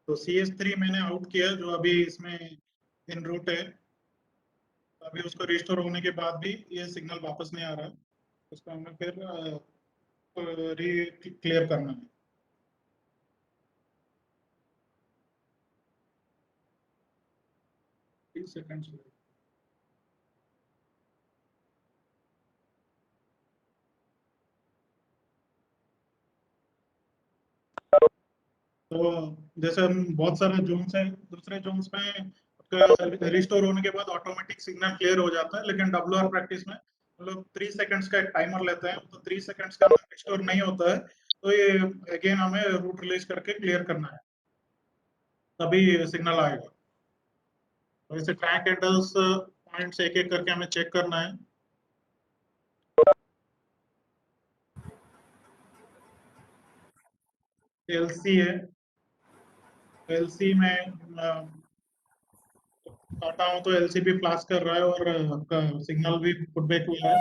तो CS3 मैंने out किया जो अभी इसमें इन रूट है। अभी उसको रिस्टोर होने के बाद भी ये सिग्नल वापस नहीं आ रहा है, उसको हमें फिर री क्लियर करना है। सेकंड्स तो जैसे हम बहुत सारे जोन्स हैं, दूसरे जोन्स में रिस्टोर होने के बाद ऑटोमेटिक सिग्नल क्लियर हो जाता है, लेकिन WR प्रैक्टिस में हम लोग 3 सेकंड्स का एक टाइमर लेते हैं, तो 3 सेकंड्स का अंदर रिस्टोर नहीं होता है तो ये अगेन हमें रूट रिलीज करके क्लियर करना है, तभी सिग्नल आएगा। तो ऐसे ट्रैक एड्रेस पॉइंट्स एक एक करके हमें चेक करना है। LC है, LC में काटा हूं तो LC भी फ्लैश कर रहा है और आपका सिग्नल भी पुटबैक हुआ है।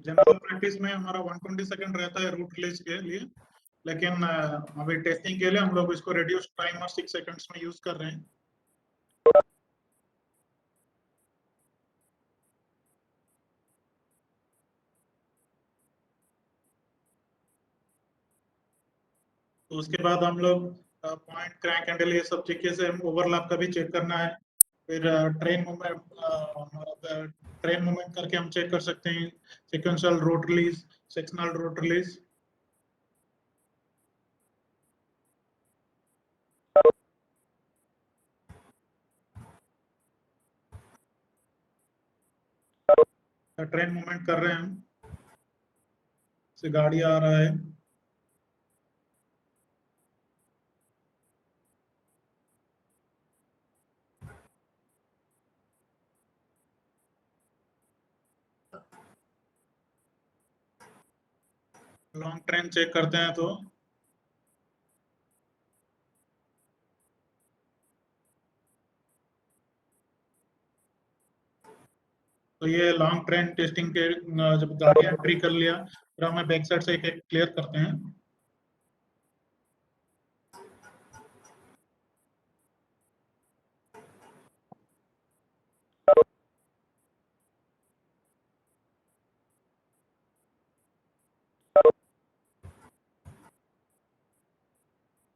जनरल प्रैक्टिस में हमारा 120 सेकंड रहता है रूट रिलीज के लिए, लेकिन अभी टेस्टिंग के लिए हम लोग इसको रिड्यूस टाइमर 6 सेकंड्स में यूज कर रहे हैं। तो उसके बाद हम लोग पॉइंट क्रैंक हैंडल ये सब तरीके से ओवरलैप का भी चेक करना है। फिर ट्रेन मूवमेंट करके हम चेक कर सकते हैं sequential route release, sectional route release. Train movement कर रहे हैं हम, से गाड़ी आ रहा है, लॉन्ग ट्रेन चेक करते हैं तो ये लॉन्ग ट्रेन टेस्टिंग के जब गाड़ी एंट्री कर लिया फिर हमें बैक साइड से एक एक क्लियर करते हैं।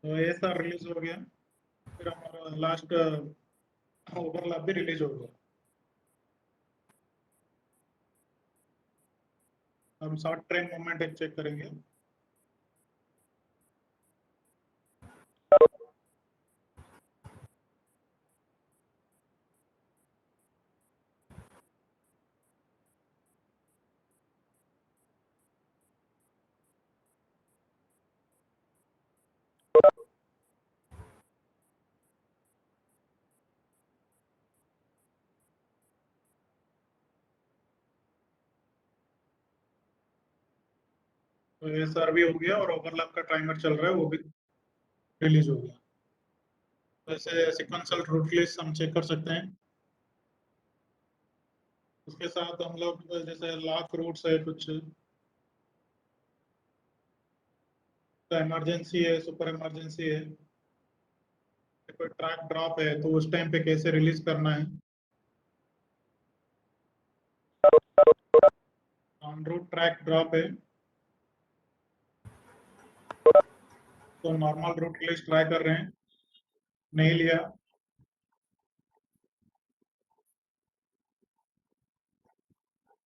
तो ये सर रिलीज हो गया, फिर हमारा लास्ट ओवरलैप भी रिलीज हो गया। हम शॉर्ट ट्रेन मूवमेंट एक चेक करेंगे। तो ये सर भी हो गया और ओवरलैप का टाइमर चल रहा है वो भी रिलीज हो गया। तो ऐसे सिक्वेंशियल रूट लिस्ट हम चेक कर सकते हैं। उसके साथ हम लोग जैसे लॉक रूट्स है, कुछ इमरजेंसी है, सुपर इमरजेंसी है, कोई ट्रैक ड्रॉप है तो उस टाइम पे कैसे रिलीज करना है। ऑन रूट ट्रैक ड्रॉप है तो नॉर्मल रूट रिलीज ट्राई कर रहे हैं, नहीं लिया।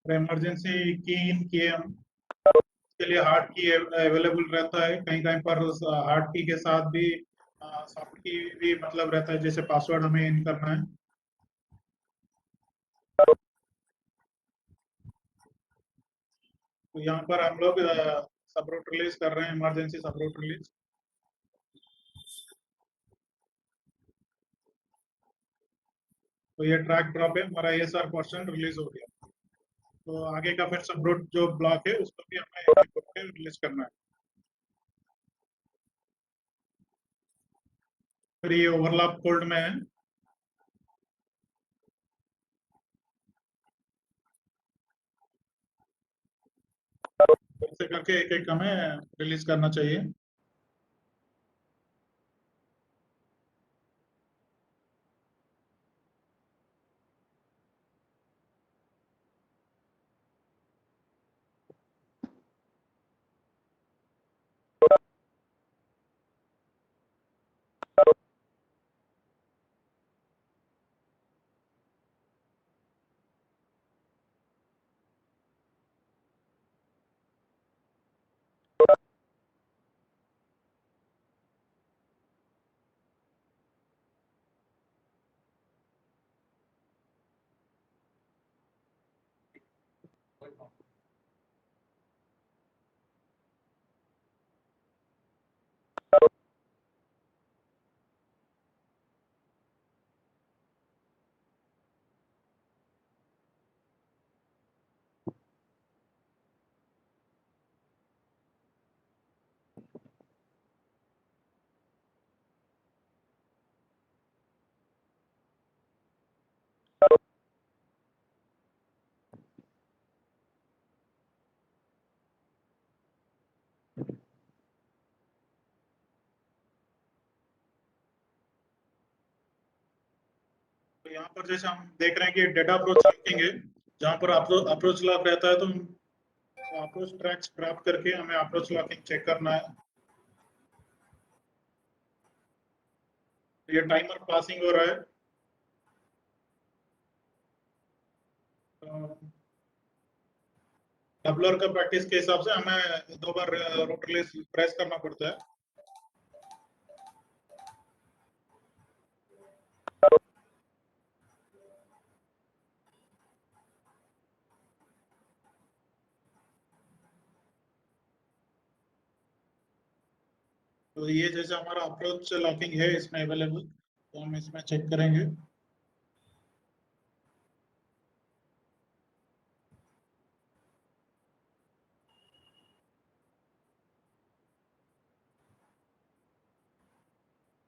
इमरजेंसी की इन किए हम, के लिए हार्ड की अवेलेबल रहता है, कहीं कहीं पर हार्ड की के साथ भी सॉफ्ट की भी मतलब रहता है, जैसे पासवर्ड हमें इन करना है। तो यहाँ पर हम लोग सब रूट रिलीज कर रहे हैं, इमरजेंसी सब रूट रिलीज। तो ये ट्रैक ड्रॉप है हमारा, ये सारा क्वेश्चन रिलीज हो गया। तो आगे का फिर सब रूट जो ब्लॉक है उसको भी हमें रिलीज करना है। फिर ये ओवरलैप कोल्ड में है, ऐसे करके एक एक हमें रिलीज करना चाहिए। तो यहाँ पर जैसे हम देख रहे हैं कि डेटा अप्रोच लॉकिंग है, जहाँ पर अप्रोच लॉक रहता है तो अप्रोच ट्रैक्स प्राप्त करके हमें अप्रोच लॉकिंग चेक करना है। ये टाइमर पासिंग हो रहा है, डबलर का प्रैक्टिस के हिसाब से हमें 2 बार रोटर प्रेस करना पड़ता है। तो ये जैसे हमारा अप्रोच लॉकिंग है इसमें अवेलेबल, तो हम इसमें चेक करेंगे।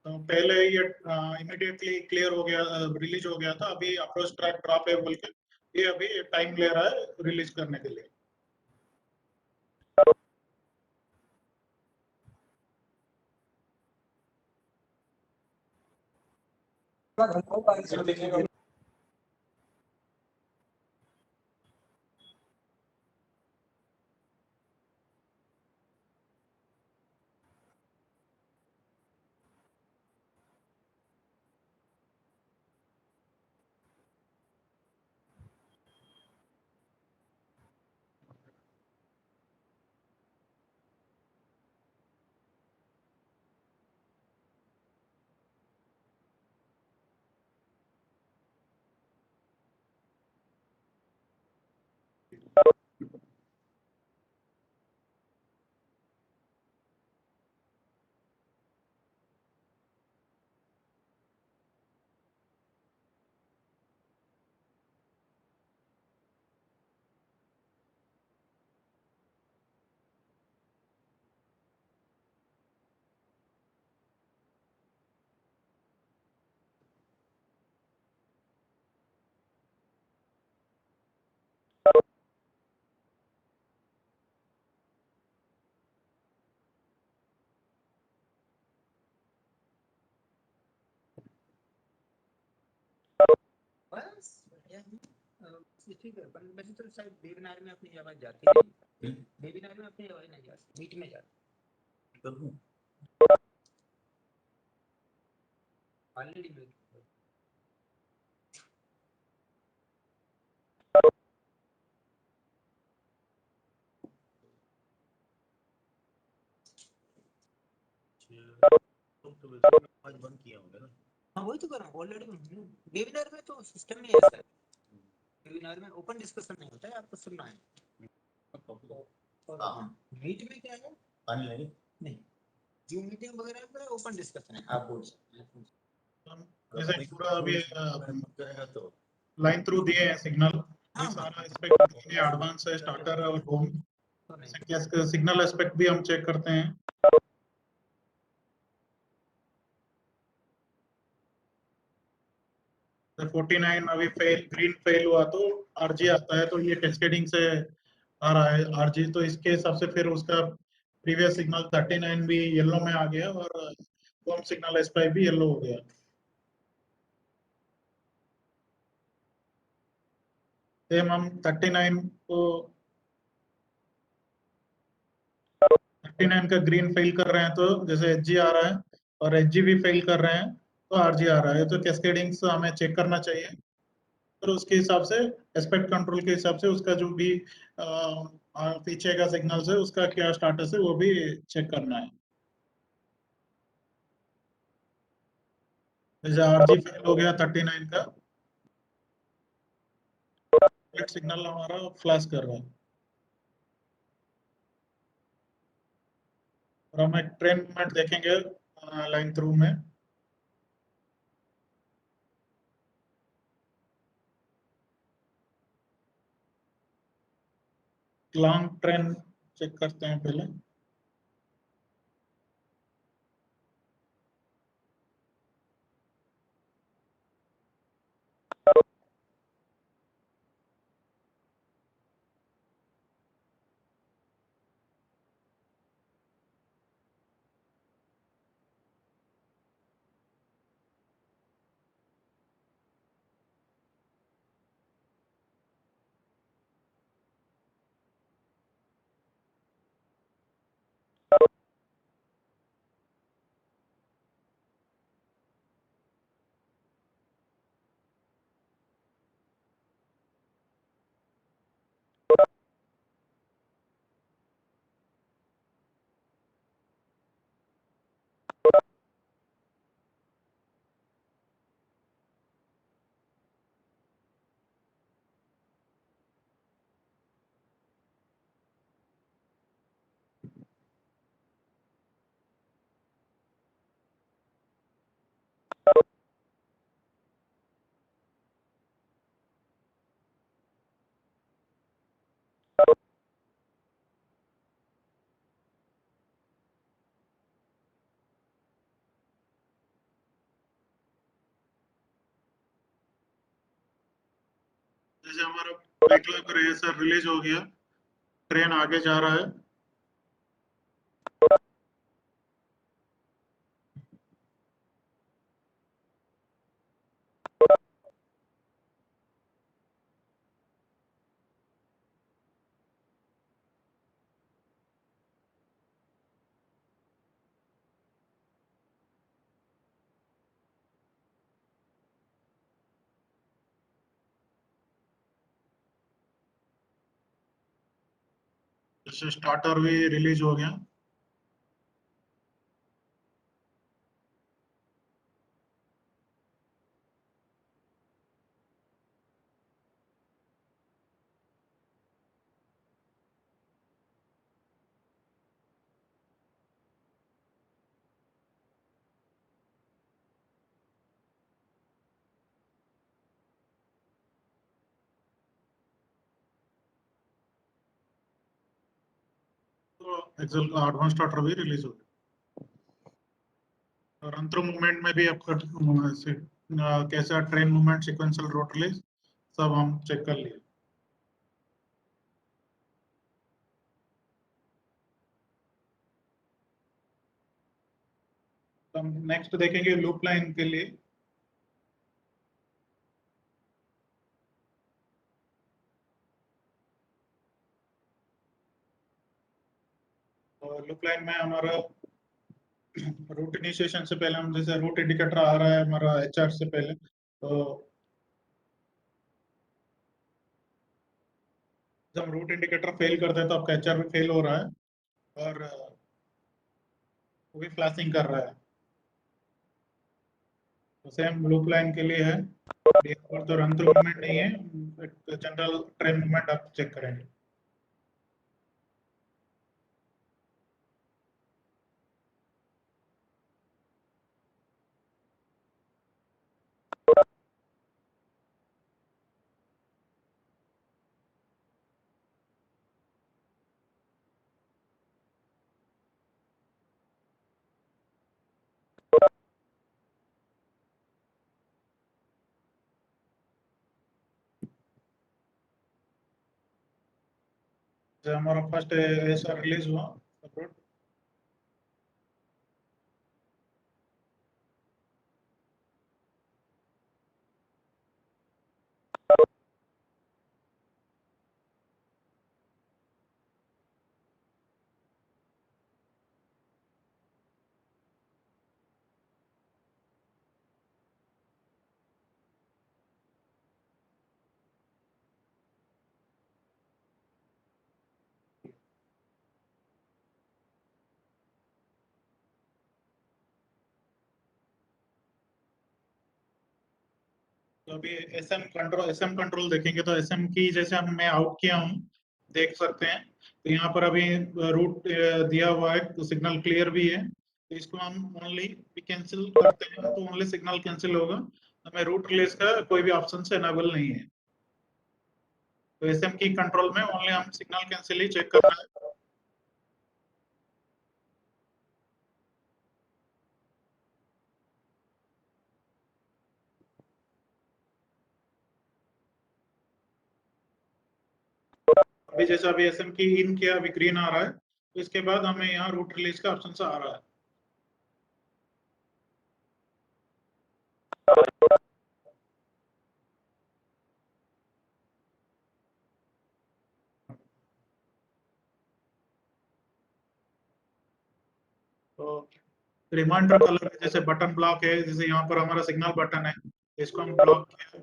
तो पहले ये इमीडिएटली क्लियर हो गया, रिलीज हो गया था, अभी अप्रोच ट्रैक ड्रॉप है बोल के ये अभी टाइम ले रहा है रिलीज करने के लिए। बस बढ़िया है। ठीक है, पर वैसे तो शायद वेबिनार में अपनी आवाज जाती नहीं, वेबिनार में अपनी आवाज नहीं जाती, मीट में जाती ऑलरेडी म्यूट। तो वैसे आज बंद किया होगा ना। हाँ वही तो कर रहा हूँ, ऑलरेडी वेबिनार में तो सिस्टम नहीं है ऐसा, वेबिनार में ओपन डिस्कशन नहीं होता है, आपको सुनना है। हाँ मीट में क्या है, पानी नहीं नहीं जूम मीटिंग वगैरह में ओपन डिस्कशन है, आप बोल सकते हैं। जैसे पूरा अभी करेगा तो लाइन थ्रू दिए हैं सिग्नल, ये हाँ, सारा एस्पेक्ट एडवांस है, स्टार्टर और होम तो नहीं सिग्नल एस्पेक्ट भी हम चेक करते हैं। 49 अभी फेल, ग्रीन फेल हुआ तो आरजी आता है, तो ये कैस्केडिंग से आ रहा है आरजी, तो इसके हिसाब से फिर उसका प्रीवियस सिग्नल 39 भी येलो में आ गया और होम सिग्नल एस5 भी येलो हो गया। सेम हम 39 को 39 का ग्रीन फेल कर रहे हैं तो जैसे एच जी आ रहा है और एच जी भी फेल कर रहे हैं तो आर जी आ रहा है, तो कैस्केडिंग हमें चेक करना चाहिए और उसके हिसाब से एस्पेक्ट कंट्रोल के हिसाब से उसका जो भी पीछे का सिग्नल है उसका क्या स्टाटस है वो भी चेक करना है। जैसे आर जी फेल हो गया 39 का, सिग्नल हमारा फ्लैश कर रहा है और हम एक ट्रेन मूवमेंट देखेंगे लाइन थ्रू में। लॉन्ग ट्रेन चेक करते हैं पहले। जैसे हमारा बैकलॉग रेसर रिलीज हो गया, ट्रेन आगे जा रहा है। जैसे स्टार्टर भी रिलीज हो गया। तो एक्सेल का एडवांस स्टार्टर भी रिलीज हो गया और अंतर मूवमेंट में भी आपका कैसा train movement, sequential road release सब हम चेक कर लिए। तो हम नेक्स्ट देखेंगे लूप लाइन के लिए। तो लूप लाइन में हमारा रूट इनिशिएशन से पहले हम जैसे रूट इंडिकेटर आ रहा है हमारा एचआर से पहले, तो जब हम रूट इंडिकेटर फेल करते हैं तो आपका एचआर भी फेल हो रहा है और वो भी फ्लैशिंग कर रहा है। तो सेम लूप लाइन के लिए है, और तो रन थ्रू मूवमेंट नहीं है, जनरल ट्रेन मूवमेंट आप चेक करेंगे। हमारा फर्स्ट एसआर रिलीज हुआ अपलोड। तो अभी एसएम कंट्रोल देखेंगे तो एसएम की जैसे हम मैं आउट किया हूँ, देख सकते हैं। तो यहाँ पर अभी रूट दिया हुआ है, तो सिग्नल क्लियर भी है। तो इसको हम ओनली कैंसिल करते हैं तो ओनली सिग्नल कैंसिल होगा, हमें रूट रिलीज का कोई भी ऑप्शन से एनेबल नहीं है। तो एसएम की कंट्रोल में ओनली हम सिग्नल कैंसिल ही चेक करना है। अभी जैसे अभी एसएम की इन किया, अभी ग्रीन आ रहा है, तो इसके बाद हमें यहाँ रूट रिलीज का ऑप्शन आ रहा है। तो रिमाइंडर कलर जैसे बटन ब्लॉक है, जैसे यहाँ पर हमारा सिग्नल बटन है, इसको हम ब्लॉक किया।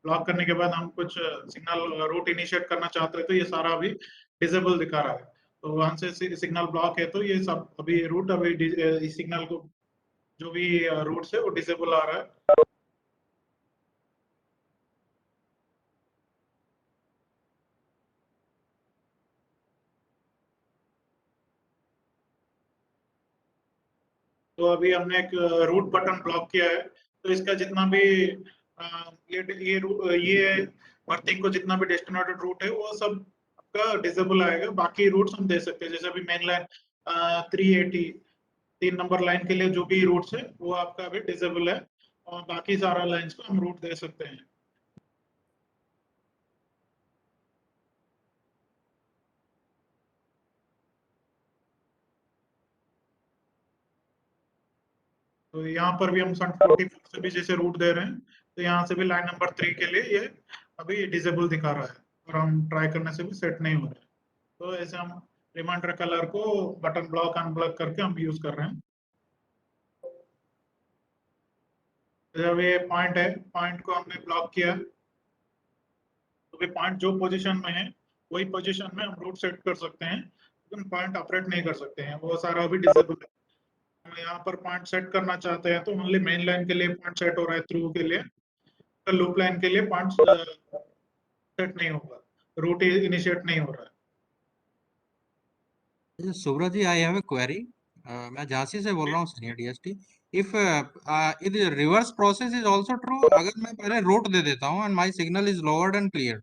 ब्लॉक करने के बाद हम कुछ सिग्नल रूट इनिशिएट करना चाहते हैं तो ये सारा अभी डिसेबल दिखा रहा है। तो वहां से सिग्नल ब्लॉक है तो ये सब अभी रूट अभी इस सिग्नल को जो भी रूट से वो डिसेबल आ रहा है। तो अभी हमने एक रूट बटन ब्लॉक किया है, तो इसका जितना भी ये बर्थिंग को जितना भी डेस्टिनेटेड रूट है वो सब आपका डिसेबल आएगा। बाकी रूट्स हम दे सकते हैं, जैसे अभी मेन लाइन 380 3 नंबर लाइन के लिए जो भी रूट्स है वो आपका अभी डिसेबल है, और बाकी सारा लाइंस को हम रूट दे सकते हैं। तो यहाँ पर भी हम सन 44 से भी जैसे रूट दे रहे हैं, तो यहाँ से भी लाइन नंबर 3 के लिए ये अभी डिसेबल दिखा रहा है, और हम ट्राई करने से भी सेट नहीं हो रहा है। तो ऐसे हम रिमाइंडर कलर को बटन ब्लॉक अनब्लॉक करके हम यूज कर रहे हैं। जब ये पॉइंट है, पॉइंट को हमने ब्लॉक किया, तो भी पॉइंट जो पोजीशन में है वही पोजीशन में हम रूट सेट कर सकते हैं, लेकिन पॉइंट ऑपरेट नहीं कर सकते हैं, वो सारा अभी डिसेबल है। हम यहाँ पर पॉइंट सेट करना चाहते हैं तो ओनली मेन लाइन के लिए पॉइंट सेट हो रहा है थ्रू के लिए, लूप लाइन के लिए पॉइंट सेट नहीं होगा, रूट इनिशिएट नहीं हो रहा है। सुब्रत जी, आई हैव ए क्वेरी। मैं झांसी से बोल रहा हूँ, senior DST. If it reverse process is also true, अगर मैं पहले रूट दे देता हूँ and my signal is lowered and clear,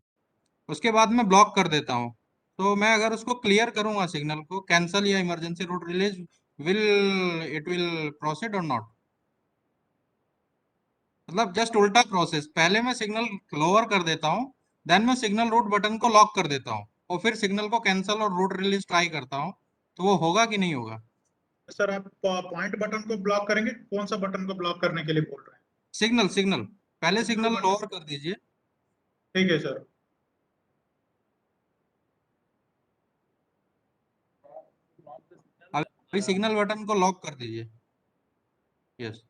उसके बाद मैं ब्लॉक कर देता हूँ, तो मैं अगर उसको क्लियर करूंगा सिग्नल को, कैंसल या emergency route release, will it will proceed और नॉट? मतलब जस्ट उल्टा प्रोसेस, पहले मैं सिग्नल लोअर कर देता हूँ, देन मैं सिग्नल रूट बटन को लॉक कर देता हूँ, और फिर सिग्नल को कैंसल और रूट रिलीज ट्राई करता हूँ, तो वो होगा कि नहीं होगा? सर आप पॉइंट बटन को ब्लॉक करेंगे, कौन सा बटन को ब्लॉक करने के लिए बोल रहे हैं? सिग्नल सिग्नल पहले सिग्नल सिग्नल बटन, लोअर कर दीजिए। ठीक है सर। अभी सिग्नल बटन को लॉक कर दीजिए। यस।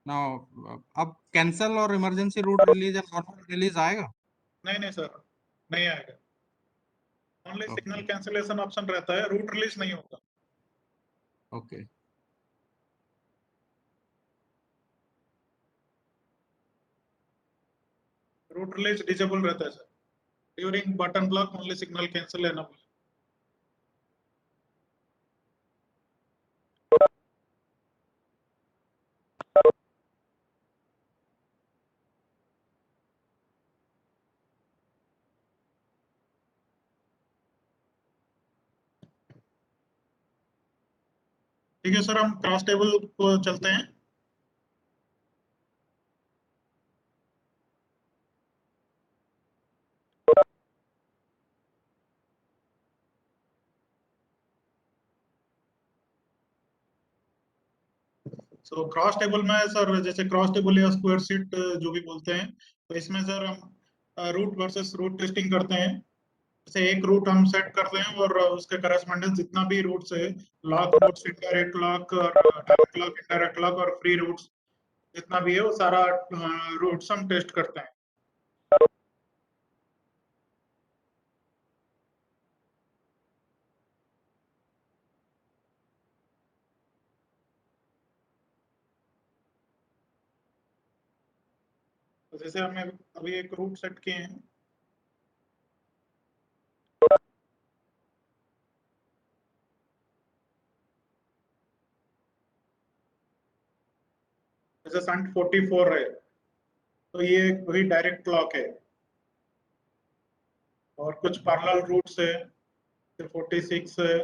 नाउ अब कैंसल और emergency route release and normal release आएगा? नहीं नहीं सर, नहीं आएगा। Only signal okay cancellation option रहता है, रूट रिलीज नहीं होता। ओके। रूट रिलीज डिसेबल रहता है sir, during button block only signal cancel enable. ठीक है सर, हम क्रॉस टेबल को चलते हैं। सो क्रॉस टेबल में सर जैसे क्रॉस टेबल या स्क्वायर सीट जो भी बोलते हैं, तो इसमें सर हम रूट वर्सेस रूट टेस्टिंग करते हैं। जैसे एक रूट हम सेट करते हैं और उसके करस्पॉन्डेंस जितना भी रूट्स है, लॉक रूट्स, इनडायरेक्ट लॉक और डायरेक्ट लॉक, इनडायरेक्ट लॉक और फ्री रूट्स जितना भी है वो सारा रूट्स हम टेस्ट करते हैं। तो जैसे हमने अभी एक रूट सेट किए हैं, जैसे संट 44 है, तो ये वही डायरेक्ट क्लॉक है। और कुछ पैरेलल रूट्स है, 46 है,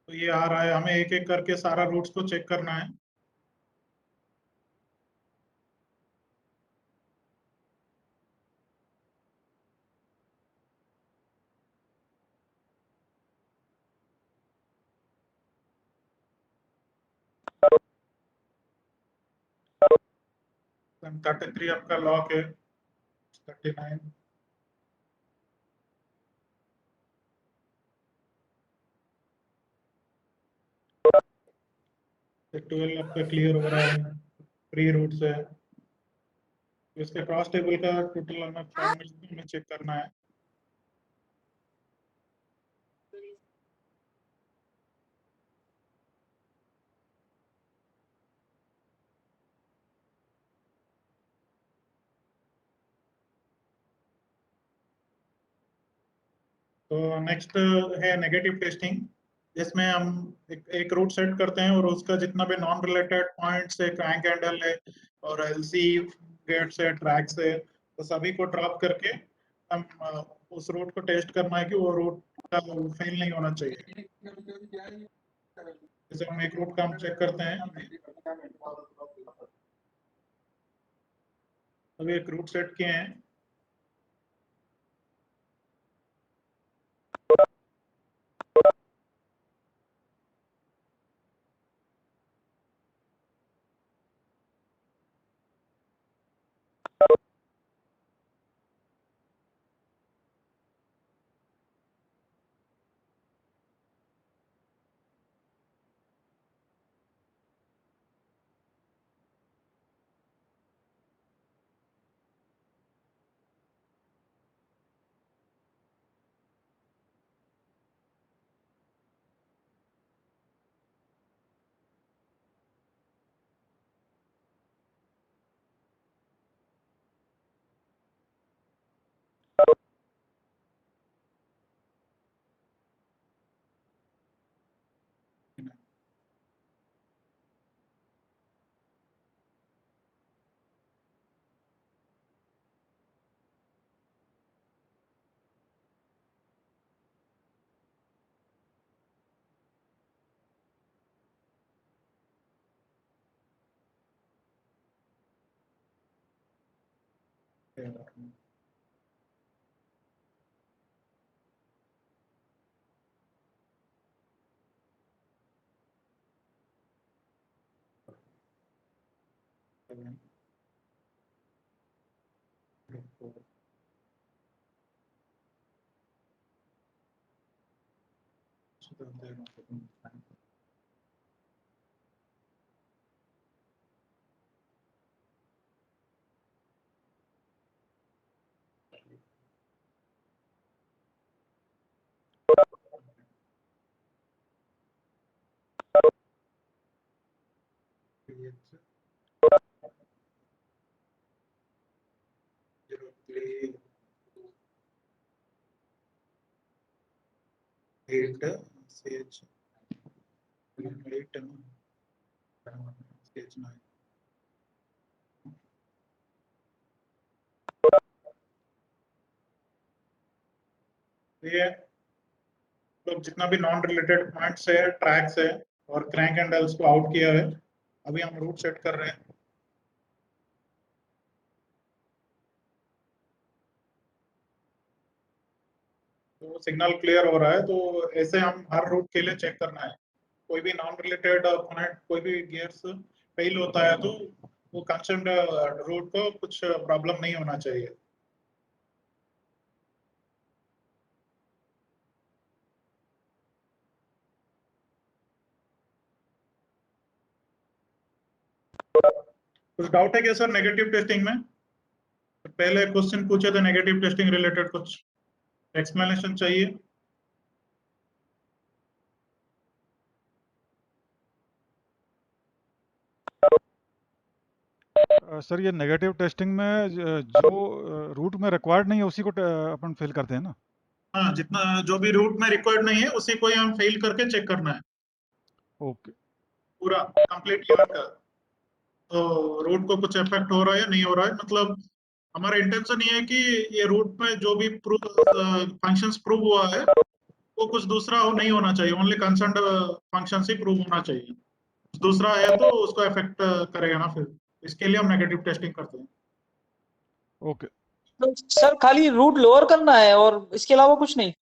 तो ये आ रहा है। हमें एक एक करके सारा रूट्स को चेक करना है। सन 33 आपका लॉक है, 39, 12 आपका क्लियर हो रहा है, फ्री रूट्स है। इसके क्रॉस टेबल का टोटल हमें चेक करना है। तो नेक्स्ट है नेगेटिव टेस्टिंग, जिसमें हम एक रूट सेट करते हैं और उसका जितना भी नॉन रिलेटेड पॉइंट्स है, क्रैंक हैंडल है और एलसी गेट्स है, ट्रैक्स है, तो सभी को ड्रॉप करके हम उस रूट को टेस्ट करना है कि वो रूट का फेल नहीं होना चाहिए। जैसे हम एक रूट का हम चेक करते हैं, अभी एक रूट सेट किए हैं, एट CH 8 CH9। ये लोग जितना भी नॉन रिलेटेड पॉइंट्स है, ट्रैक्स है और क्रैंक हैंडल्स को आउट किया है। अभी हम रूट सेट कर रहे हैं। तो सिग्नल क्लियर हो रहा है, तो ऐसे हम हर रूट के लिए चेक करना है। कोई भी नॉन रिलेटेड कनेक्ट, कोई भी गियर्स फेल होता है तो वो कंसर्न रूट को कुछ प्रॉब्लम नहीं होना चाहिए। कुछ डाउट है क्या सर नेगेटिव टेस्टिंग में? पहले क्वेश्चन पूछे थे नेगेटिव टेस्टिंग रिलेटेड, कुछ एक्सप्लेनेशन चाहिए? सर ये नेगेटिव टेस्टिंग में जो रूट में रिक्वायर्ड नहीं है उसी को अपन फिल करते हैं ना? हाँ, जितना जो भी रूट में रिक्वायर्ड नहीं है उसी को ही हम फेल करके चेक करना है, ओके। पूरा कंप्लीटली उनका। तो रूट को कुछ इफेक्ट हो रहा है या नहीं हो रहा है, मतलब हमारा इंटेंशन ये है कि ये रूट में जो भी फंक्शंस प्रूव हुआ है वो कुछ दूसरा हो नहीं होना चाहिए, ओनली कंसर्न्ड फंक्शन ही प्रूव होना चाहिए। कुछ दूसरा है तो उसको इफेक्ट करेगा ना, फिर इसके लिए हम नेगेटिव टेस्टिंग करते हैं। ओके। तो सर खाली रूट लोअर करना है और इसके अलावा कुछ नहीं?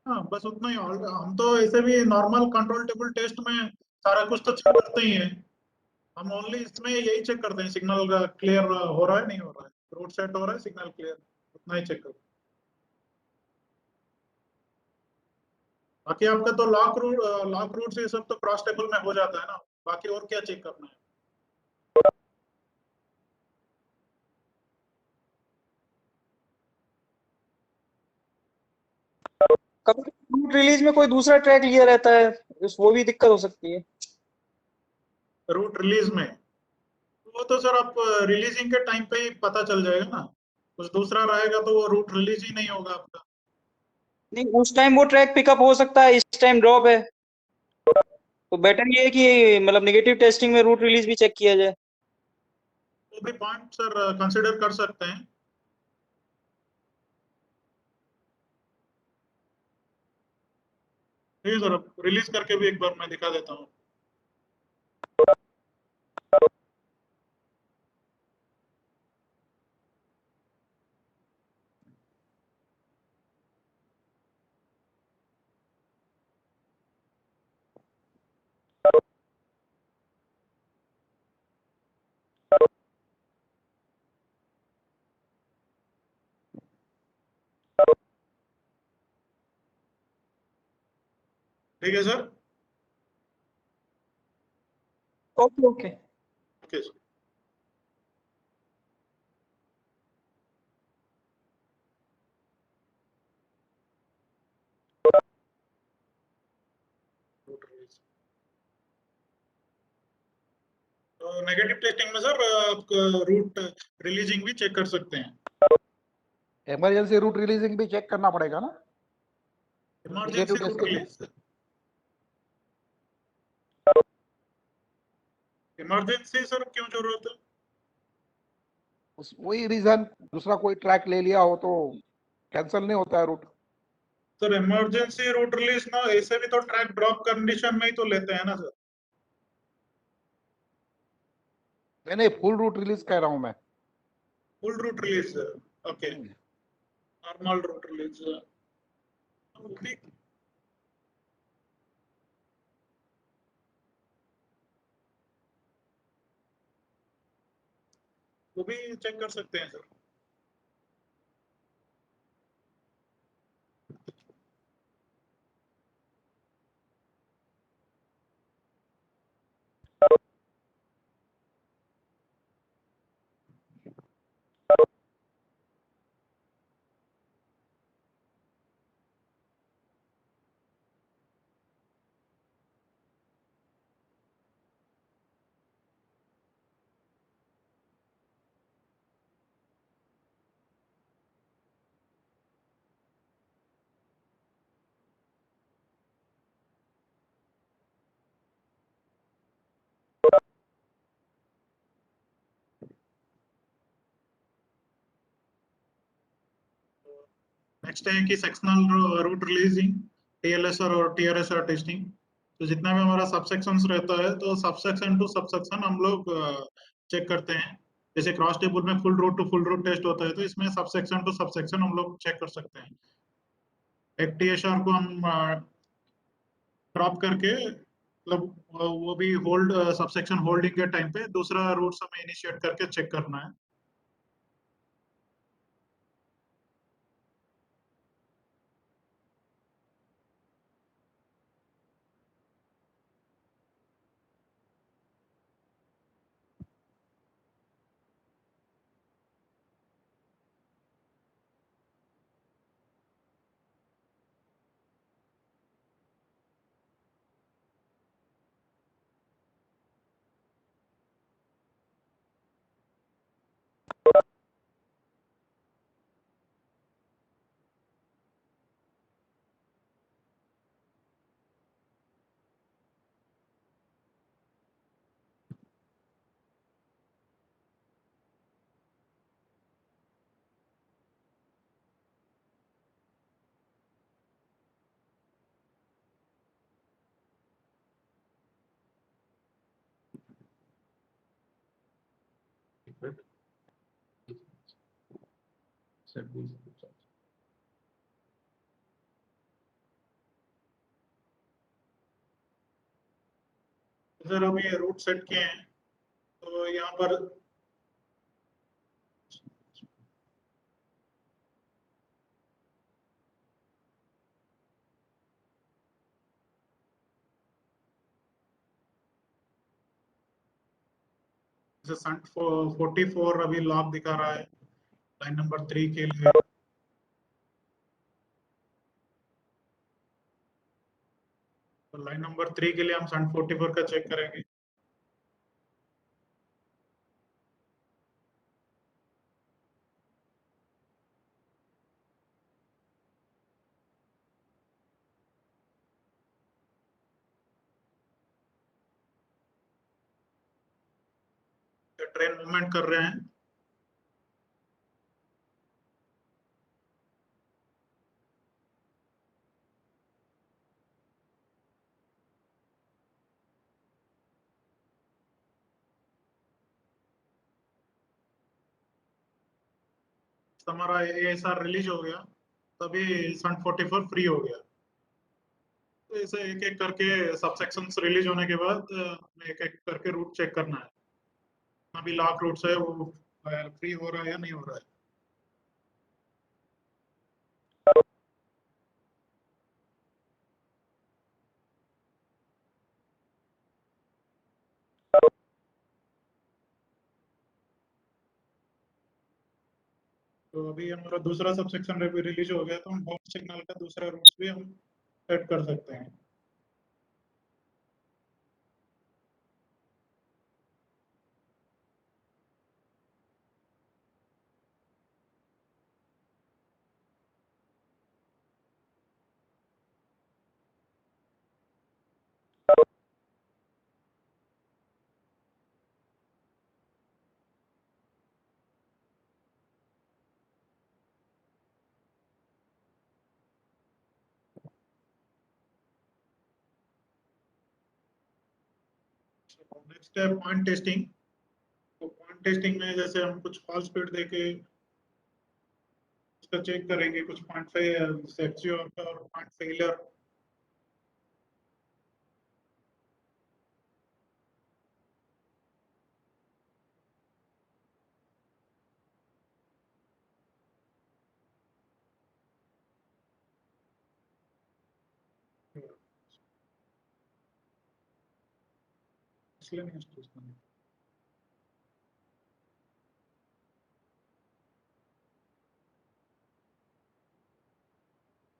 हाँ, बस उतना ही। हम तो ऐसे भी नॉर्मल कंट्रोल टेबल टेस्ट में सारा कुछ तो चेक करते ही है। हम ओनली इसमें यही चेक करते हैं सिग्नल क्लियर हो रहा है नहीं हो रहा है, रूट सेट हो रहा है, सिग्नल क्लियर, उतना ही चेक करते हैं। बाकी आपका तो लॉक रूट से सब तो क्रॉस टेबल में हो जाता है ना, बाकी और क्या चेक करना है? कभी रूट रिलीज में कोई दूसरा ट्रैक लिया रहता है, वो भी दिक्कत हो सकती है। रूट रिलीज में वो तो सर आप रिलीजिंग के टाइम पे ही पता चल जाएगा ना, कुछ दूसरा रहेगा तो वो रूट रिलीज ही नहीं होगा आपका। नहीं, उस टाइम वो ट्रैक पिकअप हो सकता है, इस टाइम ड्रॉप है, तो बेटर ये है कि मतलब नेगेटिव टेस्टिंग में रूट रिलीज भी चेक किया जाए। वो भी पॉइंट सर कंसिडर कर सकते हैं। ठीक है सर, रिलीज करके भी एक बार मैं दिखा देता हूँ। ठीक है sir. Okay okay. Okay sir. तो नेगेटिव टेस्टिंग में सर आप रूट रिलीजिंग भी चेक कर सकते हैं। इमरजेंसी रूट रिलीजिंग भी चेक करना पड़ेगा ना? इमरजेंसी Negative रूट testing में? रिलीज, इमरजेंसी सर क्यों जरूरत है? वही रीजन, दूसरा कोई ट्रैक ले लिया हो तो कैंसिल नहीं होता है route. Sir emergency route release ना ऐसे भी तो ट्रैक ड्रॉप कंडीशन में ही तो लेते हैं ना सर। नहीं, फुल रूट रिलीज कह रहा हूं मैं। Full route release, okay, normal route release, ठीक। वो भी चेक कर सकते हैं सर। नेक्स्ट है कि सेक्शनल रूट रिलीजिंग, टीएलएसआर और टीआरएसआर टेस्टिंग। तो जितना भी हमारा सबसेक्शंस रहता है तो सबसेक्शन टू सबसेक्शन हम लोग चेक करते हैं। जैसे क्रॉस टेबल में full route to full route test होता है, तो इसमें सबसेक्शन टू सबसेक्शन हम लोग चेक कर सकते हैं। एक टीएसआर को हम ड्रॉप करके मतलब वो भी होल्ड सबसेक्शन होल्डिंग के टाइम पे दूसरा रूट्स हमें इनिशिएट करके चेक करना है। सर हम ये रूट सेट किए हैं तो यहाँ पर संट 44 अभी लॉक दिखा रहा है लाइन नंबर 3 के लिए। तो लाइन नंबर 3 के लिए हम संट 44 का चेक करेंगे। ट्रेन मूवमेंट कर रहे हैं। हमारा एएसआर रिलीज हो गया तभी सन 44 फ्री हो गया। तो ऐसे एक एक करके सबसेक्शंस रिलीज होने के बाद एक एक करके रूट चेक करना है। अभी लॉक रूट्स है वो फ्री हो रहा है या नहीं हो रहा है। तो अभी हमारा दूसरा सबसेक्शन रिलीज हो गया तो हम बॉक्स सिग्नल का दूसरा रूट्स भी हम सेट कर सकते हैं। नेक्स्ट है पॉइंट टेस्टिंग। तो पॉइंट टेस्टिंग में जैसे हम कुछ फॉल्स स्पीड देके उसका चेक करेंगे कुछ पॉइंट एक्चुअल और पॉइंट फेलियर। इसलिए नहीं सोचता हूँ।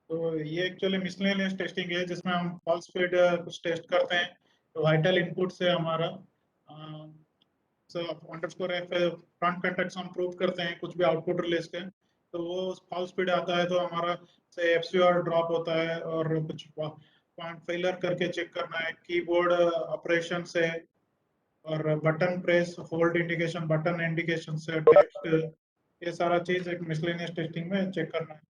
तो ये एक्चुअली मिसलेनियस टेस्टिंग है जिसमें हम फॉल्स फीड कुछ टेस्ट करते हैं। तो वाइटल इनपुट से हमारा अंडरस्कोर एफ फ्रंट कंटेक्ट हम प्रूव करते हैं कुछ भी आउटपुट रिलीज के। तो वो फॉल्स फीड आता है तो हमारा से एफसीआर ड्रॉप होता है और कुछ पॉइंट फेलियर करके चेक करना है कीबोर्ड ऑपरेशन से और button press hold indication button indication से टेक्स्ट ये सारा चीज एक मिसलेनियस टेस्टिंग में चेक करना है।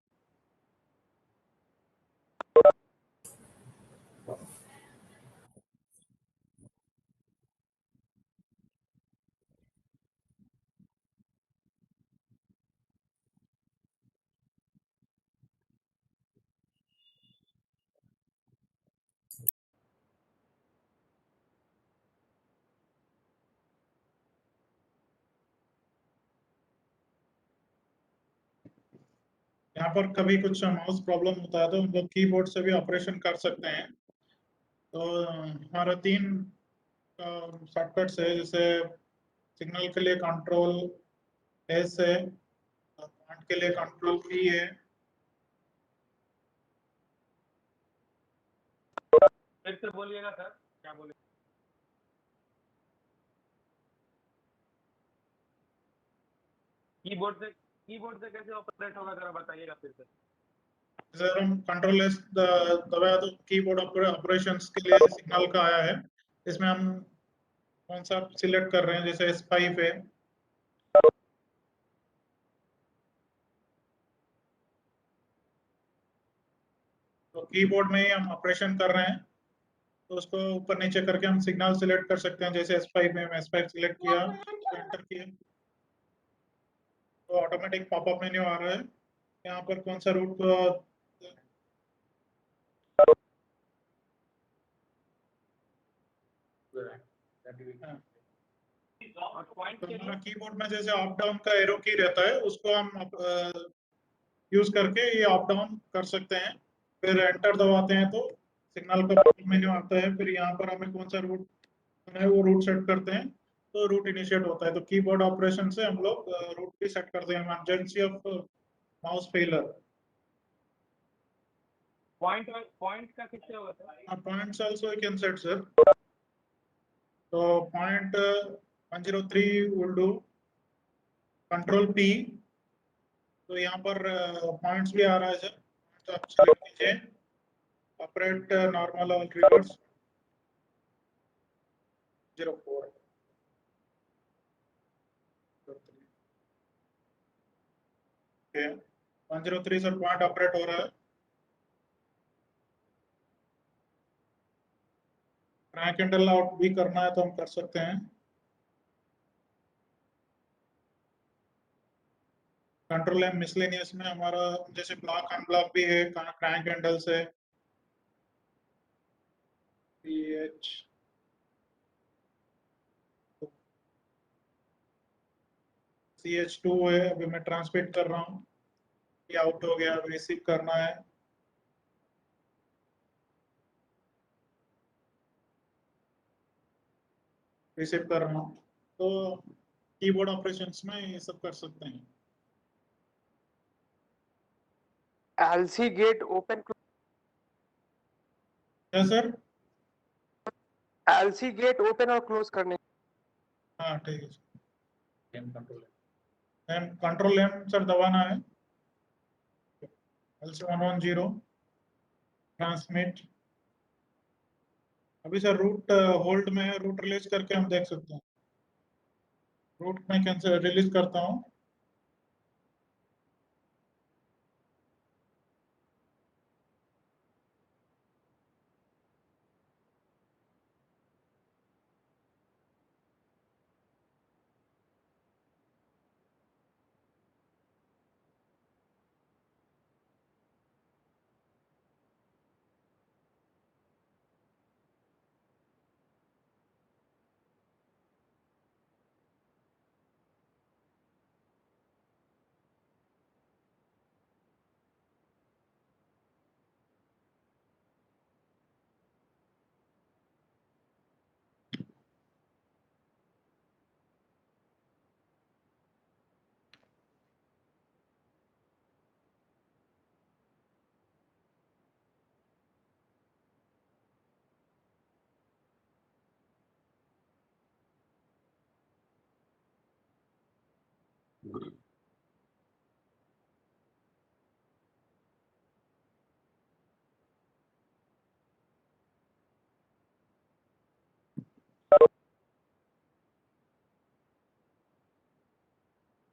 यहाँ पर कभी कुछ माउस प्रॉब्लम होता है तो हम लोग कीबोर्ड से भी ऑपरेशन कर सकते हैं। तो हमारा 3 शॉर्टकट्स है, जैसे सिग्नल के लिए कंट्रोल एस है, पॉइंट के लिए कंट्रोल पी है। फिर से बोलिएगा सर, क्या बोले? कीबोर्ड से कैसे ऑपरेट होगा जरा बताइएगा फिर से। सर हम कंट्रोल एस दबाया तो कीबोर्ड ऑपरेशंस के लिए सिग्नल का आया है। इसमें हम कौन सा सिलेक्ट कर रहे हैं, जैसे S5 है, तो कीबोर्ड में ही हम ऑपरेशन कर रहे हैं, तो उसको ऊपर नीचे करके हम सिग्नल सिलेक्ट कर सकते हैं। जैसे S5 में S5 सिलेक्ट किया, एंटर किया, तो ऑटोमेटिक पॉपअप मेन्यू आ रहा है। यहाँ पर कौन सा रूट तो हमारा कीबोर्ड में जैसे अप डाउन का एरो की रहता है, उसको हम यूज करके ये अप डाउन कर सकते हैं। फिर एंटर दबाते हैं तो सिग्नल का मेन्यू आता है। फिर यहाँ पर हमें कौन सा रूट है वो रूट सेट करते हैं, तो रूट इनिशिएट होता है। तो कीबोर्ड ऑपरेशन से हम लोग रूट भी सेट करते हैं, emergency of mouse failure. Point का कितने होगा sir? Points also you can set sir. तो point 103 will do control P. तो यहाँ पर पॉइंट्स भी आ रहा है सर, तो आप सेलेक्ट कीजिए ऑपरेट नॉर्मल और reverse 04। Okay, 103 sir point operate हो रहा है। ट्रैक हैंडल आउट भी करना है तो हम कर सकते हैं। कंट्रोल एम मिसलेनियस में हमारा जैसे ब्लॉक अनब्लॉक भी है, क्रैंक हैंडल से PH CH2 है। अभी मैं ट्रांसमिट कर रहा हूँ, ये आउट हो गया, रिसीव करना है। रिसीव कर रहा हूँ, तो कीबोर्ड ऑपरेशंस में ये सब कर सकते हैं। एलसी गेट ओपन क्या सर? एलसी गेट ओपन और क्लोज करने। हाँ ठीक है सर, कंट्रोल एम सर दबाना है। LC110 transmit. अभी सर रूट होल्ड में है, रूट रिलीज करके हम देख सकते हैं। रूट में कैंसिल रिलीज करता हूँ।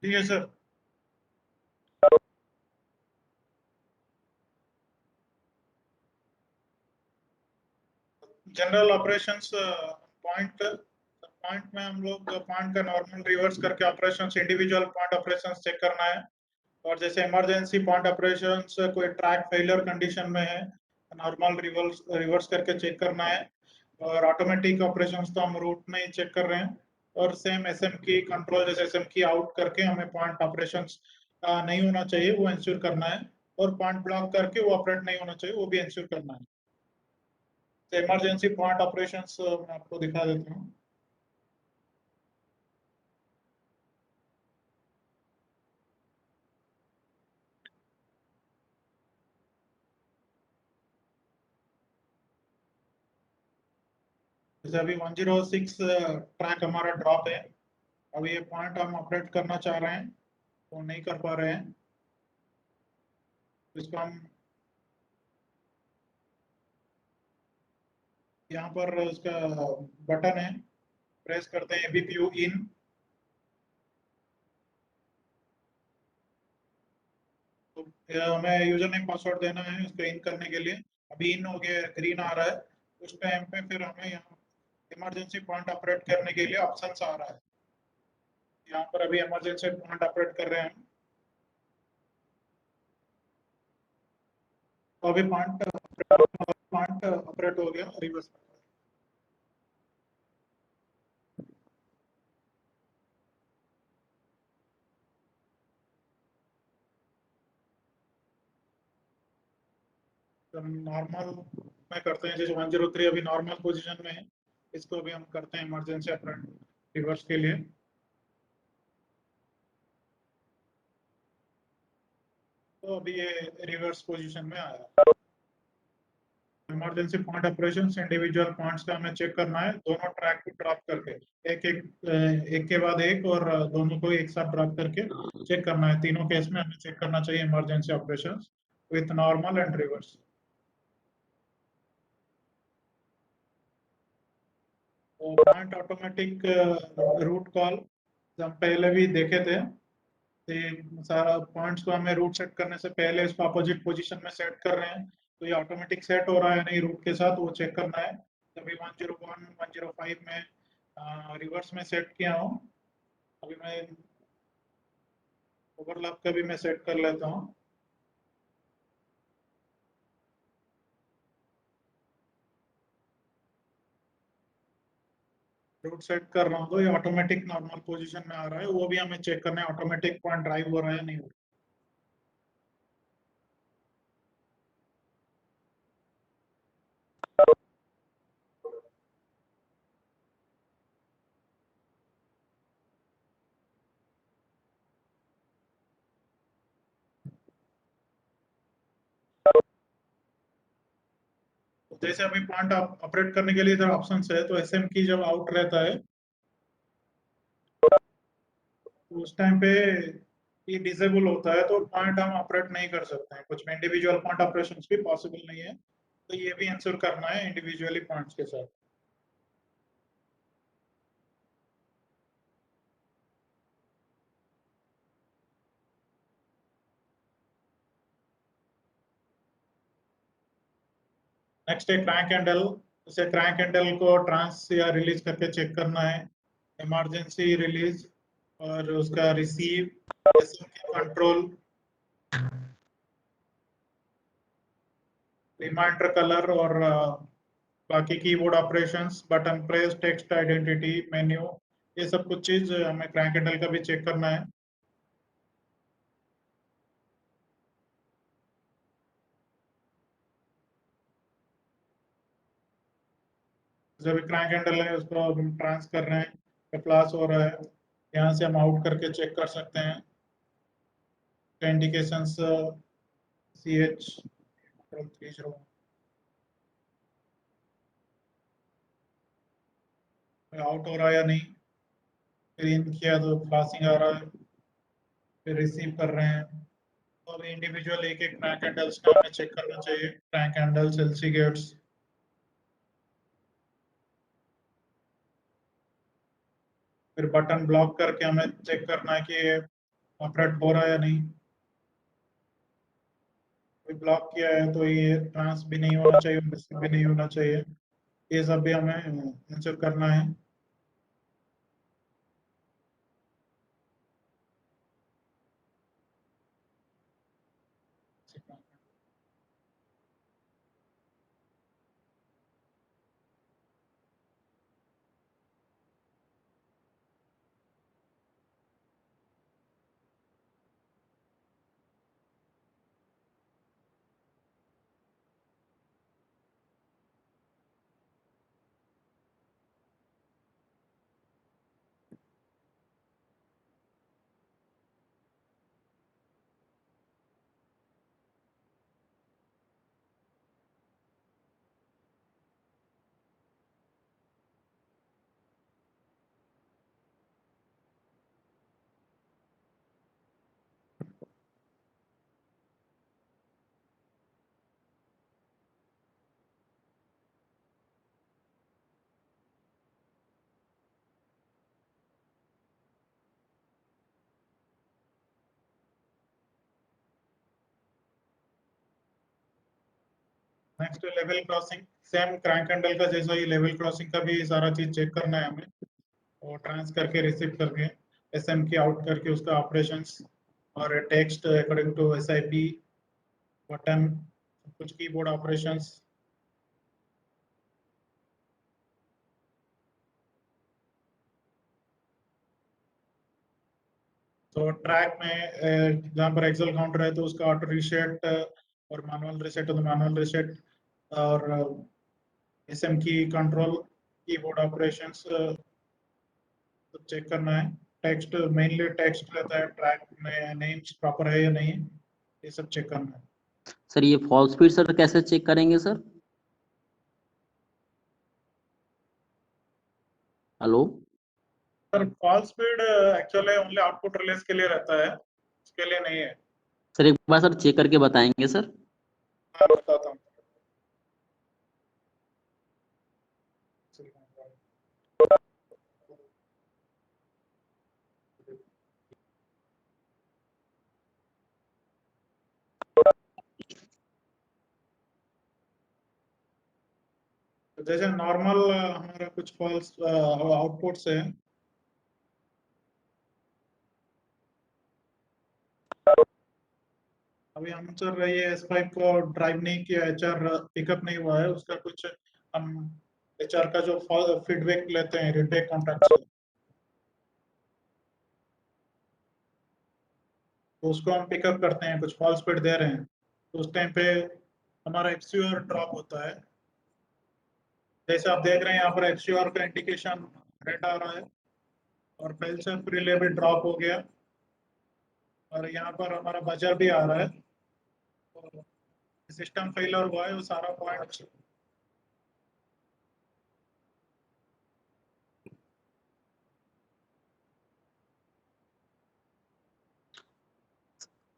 ठीक है सर। जनरल ऑपरेशंस पॉइंट में हम लोग पॉइंट का नॉर्मल रिवर्स करके operations, individual point operations check करना है। और जैसे इमरजेंसी पॉइंट ऑपरेशंस कोई ट्रैक फेलियर कंडीशन में है, नॉर्मल रिवर्स करके चेक करना है। और ऑटोमेटिक ऑपरेशंस तो हम रूट में ही चेक कर रहे हैं। और सेम SM की कंट्रोल, जैसे SM की आउट करके हमें पॉइंट ऑपरेशंस नहीं होना चाहिए, वो इंश्योर करना है। और पॉइंट ब्लॉक करके वो ऑपरेट नहीं होना चाहिए, वो भी इंश्योर करना है। तो इमरजेंसी पॉइंट ऑपरेशंस मैं आपको दिखा देता हूँ। जैसे अभी 106 ट्रैक हमारा ड्रॉप है, अभी ये पॉइंट हम ऑपरेट करना चाह रहे हैं तो नहीं कर पा रहे हैं, इसको हम यहाँ पर उसका बटन है, प्रेस करते हैं एबीपीयू इन, तो हमें यूजर नेम पासवर्ड देना है इसको इन करने के लिए। अभी इन हो गया, ग्रीन आ रहा है, उस टाइम पे फिर हमें यहाँ इमरजेंसी पॉइंट ऑपरेट करने के लिए ऑप्शंस आ रहा है। यहाँ पर अभी इमरजेंसी पॉइंट ऑपरेट कर रहे हैं, तो अभी पॉइंट ऑपरेट हो गया रिवर्स। नॉर्मल में करते हैं, जैसे 103 अभी नॉर्मल पोजीशन में है, इसको भी हम करते हैं इमरजेंसी ऑपरेट रिवर्स के लिए। तो अभी ये रिवर्स पोजीशन में आया। Emergency point operation individual points का हमें चेक करना है, दोनों ट्रैक को ड्रॉप करके एक के बाद एक, और दोनों को एक साथ ड्रॉप करके चेक करना है। तीनों केस में हमें चेक करना चाहिए emergency operation with normal and reverse. तो पॉइंट ऑटोमेटिक रूट कॉल हम पहले भी देखे थे, सारा पॉइंट्स को हमें रूट सेट करने से पहले इसको अपोजिट पोजीशन में सेट कर रहे हैं, तो ये ऑटोमेटिक सेट हो रहा है नहीं रूट के साथ, वो चेक करना है। अभी 101 105 में रिवर्स में सेट किया हूँ, अभी मैं ओवरलैप का भी मैं सेट कर लेता हूँ। रूट सेट कर रहा हूँ तो ये ऑटोमेटिक नॉर्मल पोजीशन में आ रहा है, वो भी हमें चेक करना है ऑटोमेटिक पॉइंट ड्राइव हो रहा है नहीं हो रहा। तो जैसे अभी पॉइंट ऑपरेट करने के लिए इधर ऑप्शन है, तो एसएम की जब आउट रहता है तो उस टाइम पे ये डिसेबल होता है, तो पॉइंट हम ऑपरेट नहीं कर सकते हैं, कुछ में इंडिविजुअल पॉइंट ऑपरेशन भी पॉसिबल नहीं है, तो ये भी आंसर करना है इंडिविजुअली पॉइंट्स के साथ। नेक्स्ट है क्रैंक हैंडल। जैसे क्रैंक हैंडल को ट्रांस या रिलीज करके चेक करना है, इमरजेंसी रिलीज और उसका रिसीव, कंट्रोल, रिमाइंडर कलर और बाकी keyboard operations, button press, text identity, menu, ये सब कुछ चीज हमें क्रैंक हैंडल का भी चेक करना है। जब क्रैंक हैंडल है उसको हम ट्रांस कर रहे हैं, क्लास हो रहा है, यहाँ से हम आउट करके चेक कर सकते हैं इंडिकेशंस CH 30 आउट हो रहा है या नहीं, फिर इन किया तो पासिंग आ रहा है, फिर रिसीव कर रहे हैं। तो अभी इंडिविजुअल एक एक क्रैंक हैंडल्स का हमें चेक करना चाहिए, क्रैंक हैंडल्स, एलसी गेट्स। फिर बटन ब्लॉक करके हमें चेक करना है कि ऑपरेट हो रहा है या नहीं, कोई ब्लॉक किया है तो ये ट्रांस भी नहीं होना चाहिए, रिसीव भी नहीं होना चाहिए, ये सब भी हमें आंसर करना है। Next level crossing, same crank handle का जैसा ही लेवल क्रॉसिंग का भी सारा चीज चेक करना है हमें, और ट्रांस करके रिसीव करके एसएम की आउट करके उसका ऑपरेशंस और text according to SIP button कुछ कीबोर्ड ऑपरेशंस। तो ट्रैक में जहाँ पर एक्सेल काउंटर है तो उसका ऑटो रीसेट और मैनुअल रीसेट तो मैनुअल रीसेट, और एसएम की कंट्रोल कीबोर्ड ऑपरेशंस तो चेक करना है। टेक्स्ट मेनली टेक्स्ट रहता है ट्रैक में, नेम्स प्रॉपर है या नहीं, ये सब चेक करना है। सर ये फॉल्स स्पीड सर कैसे चेक करेंगे sir? Hello sir fall speed actually only output release के लिए रहता है, इसके लिए नहीं है। सर, एक बार सर चेक करके बताएंगे सर? मैं बताता हूँ। तो जैसे नॉर्मल हमारा कुछ फॉल्स आउटपुट्स है, अभी हम सर ये S5 को ड्राइव नहीं किया, एचआर पिकअप नहीं हुआ है उसका, कुछ हम एचआर का जो फीडबैक लेते हैं रीटेक कॉन्ट्रैक्ट से, तो उसको हम पिकअप करते हैं, कुछ फॉल्स स्पीड दे रहे हैं तो उस टाइम पे हमारा एफसीआर ड्रॉप होता है। जैसे आप देख रहे हैं यहाँ पर एफसीआर का इंडिकेशन रेड आ रहा है और फेल से रिले भी ड्रॉप हो गया, और यहाँ पर हमारा बजर भी आ रहा है, तो सिस्टम फेलियर हुआ है वो सारा पॉइंट।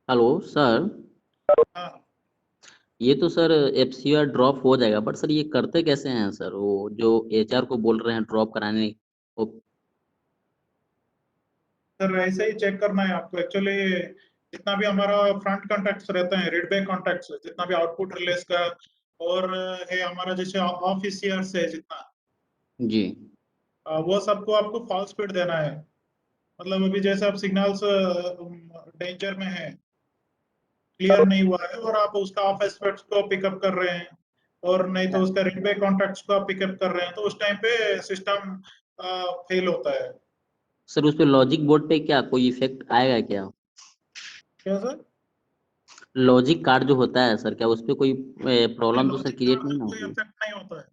हेलो सर, हाँ ये तो सर एफसीआर ड्रॉप हो जाएगा, बट सर ये करते कैसे हैं सर? वो जो एचआर को बोल रहे हैं ड्रॉप कराने, वो सर ऐसे ही चेक करना है आपको। एक्चुअली जितना भी हमारा फ्रंट कॉन्टैक्ट्स रहते हैं, रीड बैक कॉन्टैक्ट्स, जितना भी आउटपुट रिलीज का और है हमारा, जैसे ऑफ ईसीआर से जितना जी वो सबको आपको फॉल्स स्पीड देना है। मतलब अभी जैसे आप सिग्नल्स डेंजर में है, क्लियर नहीं हुआ है, और आप उसका ऑफ एस्पेक्ट्स को पिकअप कर रहे हैं, और नहीं तो उसका रीड बैक कॉन्टैक्ट्स को आप पिकअप कर रहे हैं, तो उस टाइम पे सिस्टम फेल होता है। सर, उस पे लॉजिक बोर्ड पे क्या कोई इफेक्ट आएगा क्या? क्या सर? लॉजिक कार्ड जो होता है सर, क्या उस पे कोई प्रॉब्लम तो सर लॉजिक क्रिएट कार्ड नहीं में कोई होगी? इफेक्ट नहीं होता है,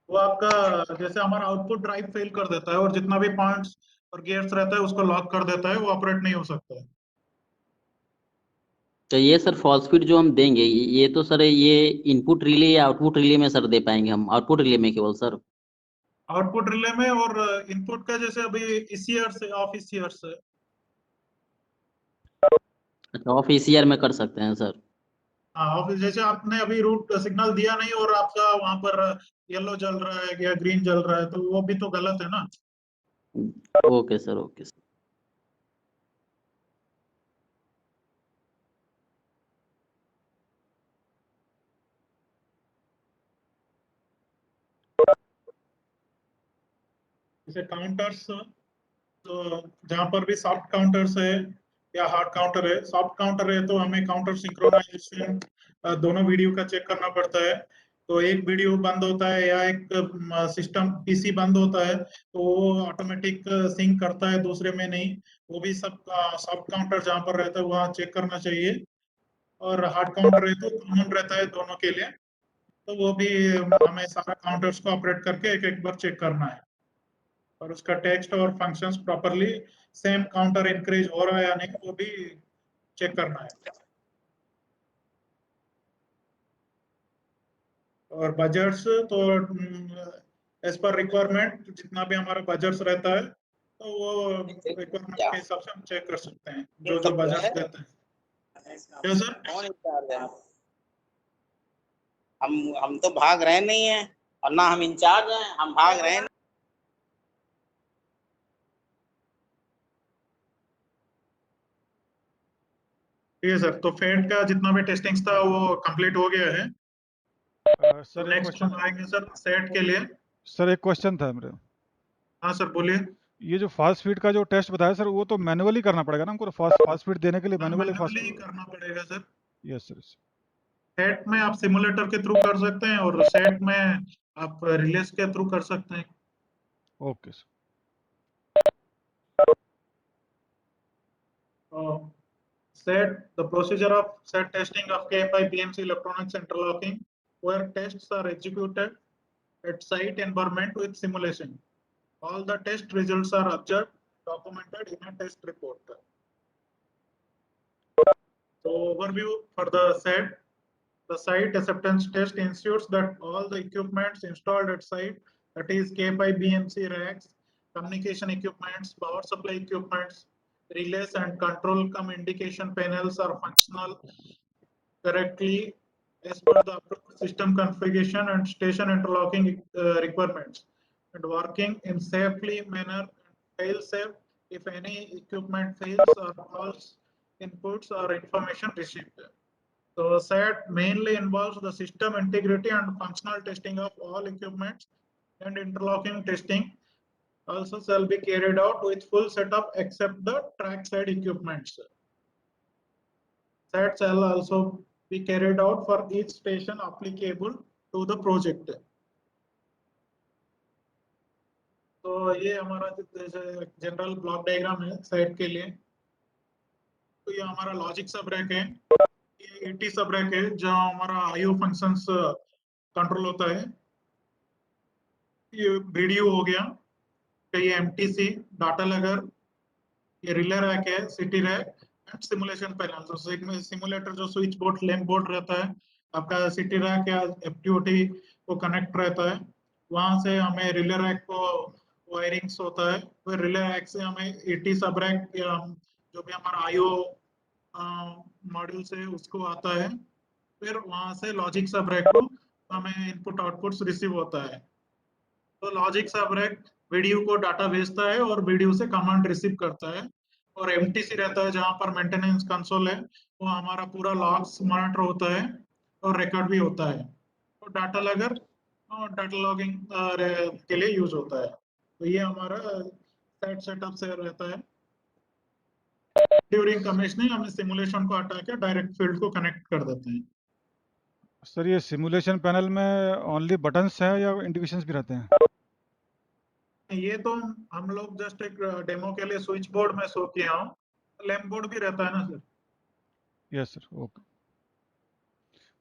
वो आपका जैसे हमारा आउटपुट ड्राइव फेल कर देता है और जितना भी पॉइंट्स और गियर्स रहता है उसको लॉक कर देता है, वो ऑपरेट नहीं हो सकता है। तो ये सर फॉल्स स्पीड जो हम देंगे, ये तो सर ये इनपुट रिले या आउटपुट रिले में सर दे पाएंगे हम? आउटपुट रिले में केवल सर? आउटपुट रिले में, और इनपुट का जैसे अभी ईसीआर से ऑफ ईसीआर से। अच्छा, ऑफ ईसीआर में कर सकते हैं सर? हाँ ऑफ, जैसे आपने अभी रूट सिग्नल दिया नहीं और आपका वहां पर येलो जल रहा है या ग्रीन जल रहा है, तो वो भी तो गलत है ना। Okay sir, okay sir. जैसे काउंटर्स, तो जहाँ पर भी सॉफ्ट काउंटर्स है या हार्ड काउंटर है, सॉफ्ट काउंटर है तो हमें काउंटर सिंक्रोनाइजेशन दोनों वीडियो का चेक करना पड़ता है। तो एक वीडियो बंद होता है या एक सिस्टम पीसी बंद होता है तो वो ऑटोमेटिक सिंक करता है, दूसरे में नहीं। वो भी सब सॉफ्ट काउंटर जहाँ पर रहता है वहाँ चेक करना चाहिए, और हार्ड काउंटर है तो कॉमन रहता है दोनों के लिए, तो वो भी हमें सारा काउंटर्स को ऑपरेट करके एक एक बार चेक करना है, और उसका टेक्स्ट और functions properly same counter increase हो रहा है या नहीं वो भी चेक करना है। और बजट्स तो एज पर रिक्वायरमेंट जितना भी हमारा बजट्स रहता है तो वो रिक्वायरमेंट के हिसाब से हम चेक कर सकते हैं जो जो बजट्स देते हैं। क्या सर? कौन इंचार्ज है? हम तो भाग रहे नहीं है, और ना हम इंचार्ज हैं, हम भाग रहे हैं। ठीक है सर, तो फेड का जितना भी टेस्टिंग्स था वो कंप्लीट हो गया है। सर एक नेक्स्ट क्वेश्चन, हम आएंगे सर सेट के लिए। सर एक क्वेश्चन था मेरे। हाँ सर बोलिए। ये जो फास्ट फीड का जो टेस्ट बताया सर, वो तो मैनुअली करना पड़ेगा ना हमको? फास्ट फीड देने के लिए मैनुअली मैनुअली करना पड़ेगा सर। Yes sir. सेट में आप सिमुलेटर के थ्रू कर सकते हैं और सेट में आप रिलेस के थ्रू कर सकते हैं। Okay sir. Set the procedure of set testing of KFI BMC electronics interlocking, where tests are executed at site environment with simulation. All the test results are observed, documented in a test report. So overview for the set. The site acceptance test ensures that all the equipments installed at site, that is KFI BMC racks, communication equipments, power supply equipments, relays and control indication panels are functional correctly as per the system configuration and station interlocking requirements, and working in safely manner and fail safe if any equipment fails or false inputs or information received. So SAT mainly involves the system integrity and functional testing of all equipments, and interlocking testing also shall be carried out with full setup except the trackside equipments. SAT shall also be carried out for each station applicable to the project. तो ये हमारा general block diagram है set के लिए। तो ये हमारा logic सब रैक है, ये ET सब रैक है जहाँ हमारा IO फंक्शंस कंट्रोल होता है। ये वीडियो हो गया, ये MTC डाटा लगर, ये रिले रैक है, city rack and simulation panel. तो सिमुलेटर जो स्विच बोर्ड लैंप बोर्ड रहता है आपका, सिटी रैक या FTOT को कनेक्ट रहता है, वहां से हमें रिले रैक को वायरिंग्स होता है, फिर रिले रैक से हमें ET सब रैक या जो भी हमारा IO मॉड्यूल से उसको आता है, फिर वहां से लॉजिक सब रैक को हमें इनपुट आउटपुट्स रिसीव होता है। तो लॉजिक सब रैक वीडियो को डाटा भेजता है और वीडियो से कमांड रिसीव करता है, और MTC रहता है जहां पर मेंटेनेंस कंसोल है, वो हमारा पूरा लॉग्स मॉनिटर होता है और रिकॉर्ड भी होता है। तो डाटा लगर डाटा लॉगिंग के लिए यूज होता है। तो ये हमारा सेट सेटअप से रहता है। ड्यूरिंग कमिशनिंग हम सिमुलेशन को हटा के डायरेक्ट फील्ड को कनेक्ट कर देते हैं। सर ये सिमुलेशन पैनल में ओनली बटन्स हैं या इंडिकेशंस भी रहते हैं? ये तो हम लोग जस्ट एक डेमो के लिए स्विच बोर्ड में शो किया हूँ, लैंप बोर्ड भी रहता है ना सर। Yes sir, okay.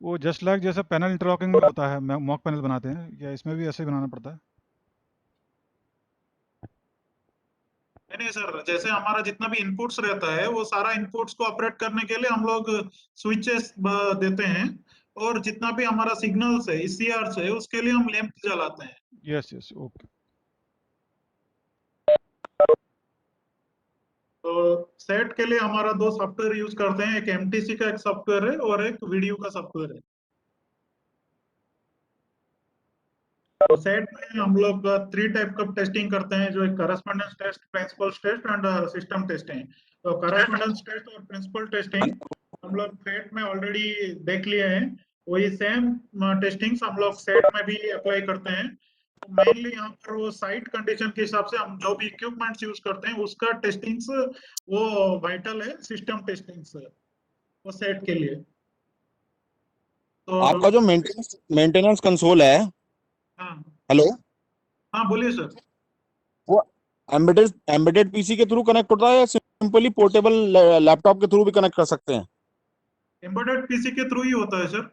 वो जस्ट लाइक जैसा पैनल इंटरलॉकिंग में होता है, मॉक पैनल बनाते हैं, या इसमें भी ऐसे ही बनाना पड़ता है? नहीं सर, जैसे हमारा जितना भी इनपुट्स रहता है वो सारा इनपुट्स को ऑपरेट करने के लिए हम लोग स्विचेस देते हैं, और जितना भी हमारा सिग्नल्स है ECRs है उसके लिए हम लैंप जलाते हैं। Yes yes, okay. तो सेट के लिए हमारा दो सॉफ्टवेयर यूज करते हैं, एक MTC का एक सॉफ्टवेयर है और एक वीडियो का सॉफ्टवेयर है। तो सेट में हम लोग 3 टाइप का टेस्टिंग करते हैं, जो एक correspondence test, principle test and system testing. तो करस्पॉन्डेंस टेस्ट और प्रिंसिपल टेस्टिंग हम लोग सेट में ऑलरेडी देख लिए हैं, वही सेम टेस्टिंग्स हम लोग सेट में भी अप्लाई करते हैं। तो मेनली यहाँ पर वो साइट कंडीशन के हिसाब से हम जो भी इक्विपमेंट्स यूज करते हैं उसका टेस्टिंग्स वो वाइटल है, सिस्टम टेस्टिंग्स वो सेट के लिए। तो आपका जो मेंटेनेंस कंसोल है, हाँ हेलो, हाँ बोलिए सर। वो एम्बेडेड पीसी के थ्रू कनेक्ट होता है या सिंपली पोर्टेबल लैपटॉप के थ्रू भी कनेक्ट कर सकते हैं? एम्बेडेड पीसी के थ्रू ही होता है sir.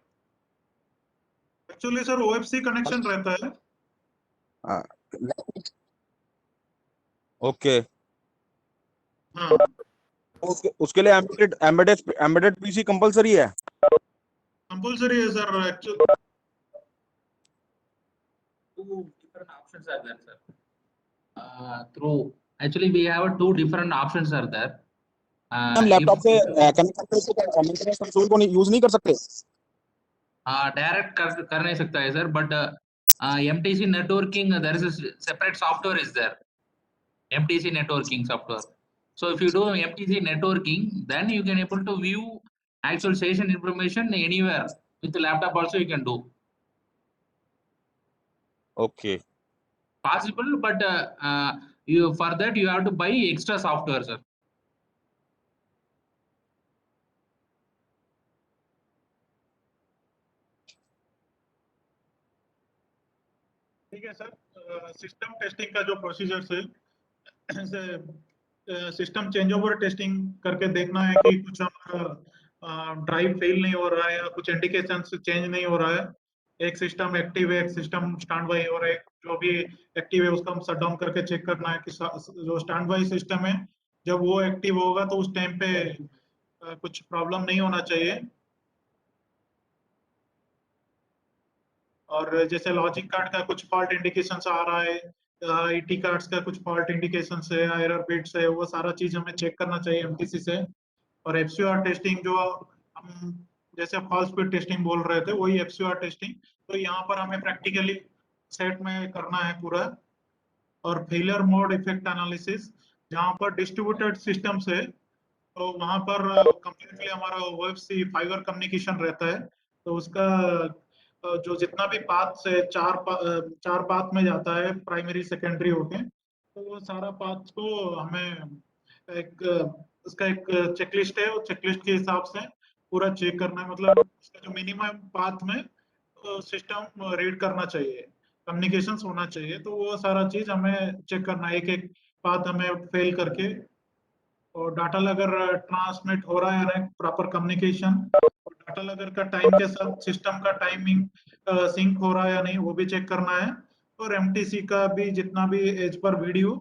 Actually sir OFC connection रहता है। ओके। हाँ उसके लिए एम्बेडेड पीसी कंपलसरी है? कंपलसरी है sir actually. Two different options are there, sir. Actually we have 2 different options are there. हम लैपटॉप से कनेक्ट करते हैं तो मेंटेनेंस कंसोल को यूज नहीं कर सकते? डायरेक्ट कर नहीं सकता है sir, but MTC networking there is a separate software is there, MTC networking software. So if you do MTC networking, then you can able to view actual station information anywhere with the laptop also you can do. Okay. Possible, but you for that you have to buy extra software, sir. ठीक है sir, system testing का जो procedure है, system change over testing करके देखना है कि कुछ हमारा ड्राइव फेल नहीं हो रहा है या कुछ इंडिकेशन चेंज नहीं हो रहा है। एक सिस्टम एक्टिव है, एक सिस्टम स्टैंड बाई हो रहा है, जो भी एक्टिव है उसको हम शट डाउन करके चेक करना है कि जो स्टैंड बाई सिस्टम है जब वो एक्टिव होगा तो उस टाइम पे कुछ प्रॉब्लम नहीं होना चाहिए। और जैसे लॉजिक कार्ड का कुछ फॉल्ट इंडिकेशन आ रहा है, आईटी कार्ड्स का कुछ फॉल्ट इंडिकेशन है, एरर बिट्स है, वो सारा चीज हमें चेक करना चाहिए एमटीसी से। और एफसीआर टेस्टिंग जो हम जैसे फॉल्स बिट टेस्टिंग बोल रहे थे वही एफसीआर टेस्टिंग, तो यहाँ पर हमें प्रैक्टिकली सेट में करना है पूरा। और फेलियर मोड इफेक्ट एनालिसिस, जहाँ पर डिस्ट्रीब्यूटेड सिस्टम्स है तो वहां पर कंप्लीटली हमारा ओएफसी फाइबर कम्युनिकेशन रहता है, तो उसका जो जितना भी पाथ से चार पाथ में जाता है प्राइमरी सेकेंडरी होके, तो वो सारा पाथ को हमें एक उसका एक चेकलिस्ट है, वो चेकलिस्ट के हिसाब से पूरा चेक करना है। मतलब उसका जो मिनिमम पाथ में सिस्टम रीड करना चाहिए, कम्युनिकेशंस होना चाहिए, तो वो सारा चीज हमें चेक करना है, एक एक पाथ हमें फेल करके। और डाटा अगर ट्रांसमिट हो रहा है ना प्रॉपर कम्युनिकेशन, और डाटा अगर का टाइम के साथ सिस्टम का टाइमिंग सिंक हो रहा है या नहीं वो भी चेक करना है। और एमटीसी का भी जितना भी एज पर वीडियो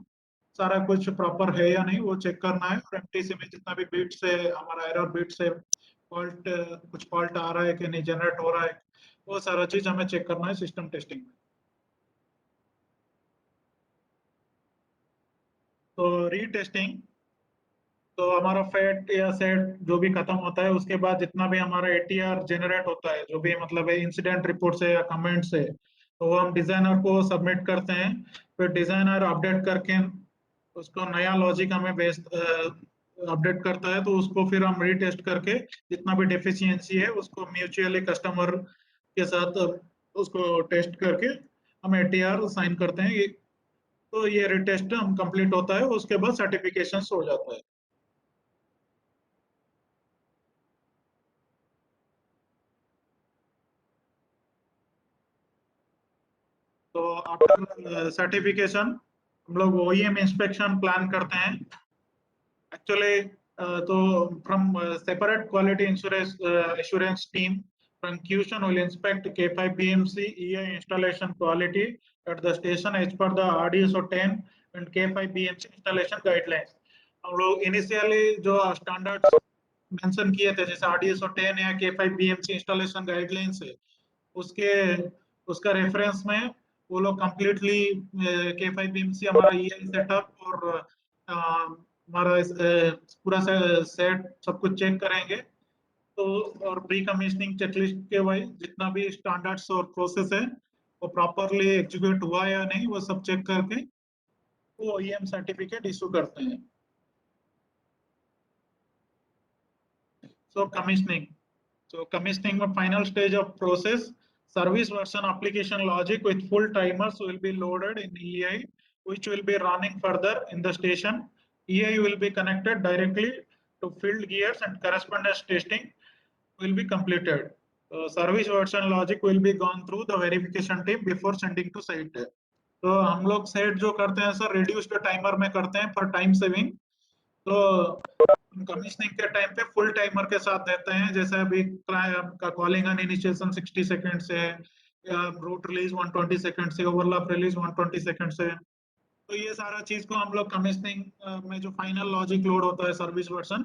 सारा कुछ प्रॉपर है या नहीं वो चेक करना है। और एमटीसी में जितना भी बिट्स है, हमारा एरर बिट्स है, फॉल्ट कुछ फॉल्ट आ रहा है कि नहीं, जनरेट हो रहा है, वो सारा चीज हमें चेक करना है सिस्टम टेस्टिंग में। तो रीटेस्टिंग, तो हमारा फेट या सेट जो भी खत्म होता है उसके बाद जितना भी हमारा एटीआर जनरेट होता है, जो भी मतलब इंसिडेंट रिपोर्ट से या कमेंट से, तो वो हम डिजाइनर को सबमिट करते हैं। फिर डिजाइनर अपडेट करके उसको नया लॉजिक हमें बेस अपडेट करता है, तो उसको फिर हम रीटेस्ट करके जितना भी डेफिशिएंसी है उसको म्यूचुअली कस्टमर के साथ उसको टेस्ट करके हम एटीआर साइन करते हैं। तो ये रीटेस्ट हम कंप्लीट होता है, उसके बाद सर्टिफिकेशन हो जाता है। तो आफ्टर सर्टिफिकेशन हम लोग ओईएम इंस्पेक्शन प्लान करते हैं एक्चुअली। तो from separate quality insurance assurance team from Kyushan will inspect K5 BMC EI installation quality at the station as per the RDSO 10 and K5 BMC installation guidelines। हम लोग initially जो standards mention किए थे जैसे RDSO 10 या K5 BMC installation guidelines है, उसके उसका रेफरेंस में वो लोग कंप्लीटली K5 BMC हमारा EI सेटअप और हमारा पूरा सेट सब कुछ चेक करेंगे। तो और प्री कमीशनिंग चेकलिस्ट के वाइज जितना भी स्टैंडर्ड्स और प्रोसेस है वो प्रॉपरली एग्जीक्यूट हुआ या नहीं वो सब चेक करके वो ओईएम सर्टिफिकेट इशू करते हैं। So commissioning में final stage of process, service version application logic with full timers will be loaded in EI, which will be running further in the station. EI will be connected directly to field gears and correspondence testing will be completed. Service version logic will be gone through the verification team before sending to site. तो हम लोग set जो करते हैं sir reduced timer में करते हैं for time saving. तो कमीशनिंग के टाइम पे फुल टाइमर के साथ देते हैं, जैसे अभी का कॉलिंग एंड इनिशिएशन 60 सेकंड से, रूट रिलीज 120 सेकंड से, ओवरलैप रिलीज 120 सेकंड से। तो ये सारा चीज को हम लोग कमीशनिंग में जो फाइनल लॉजिक लोड होता है सर्विस वर्जन,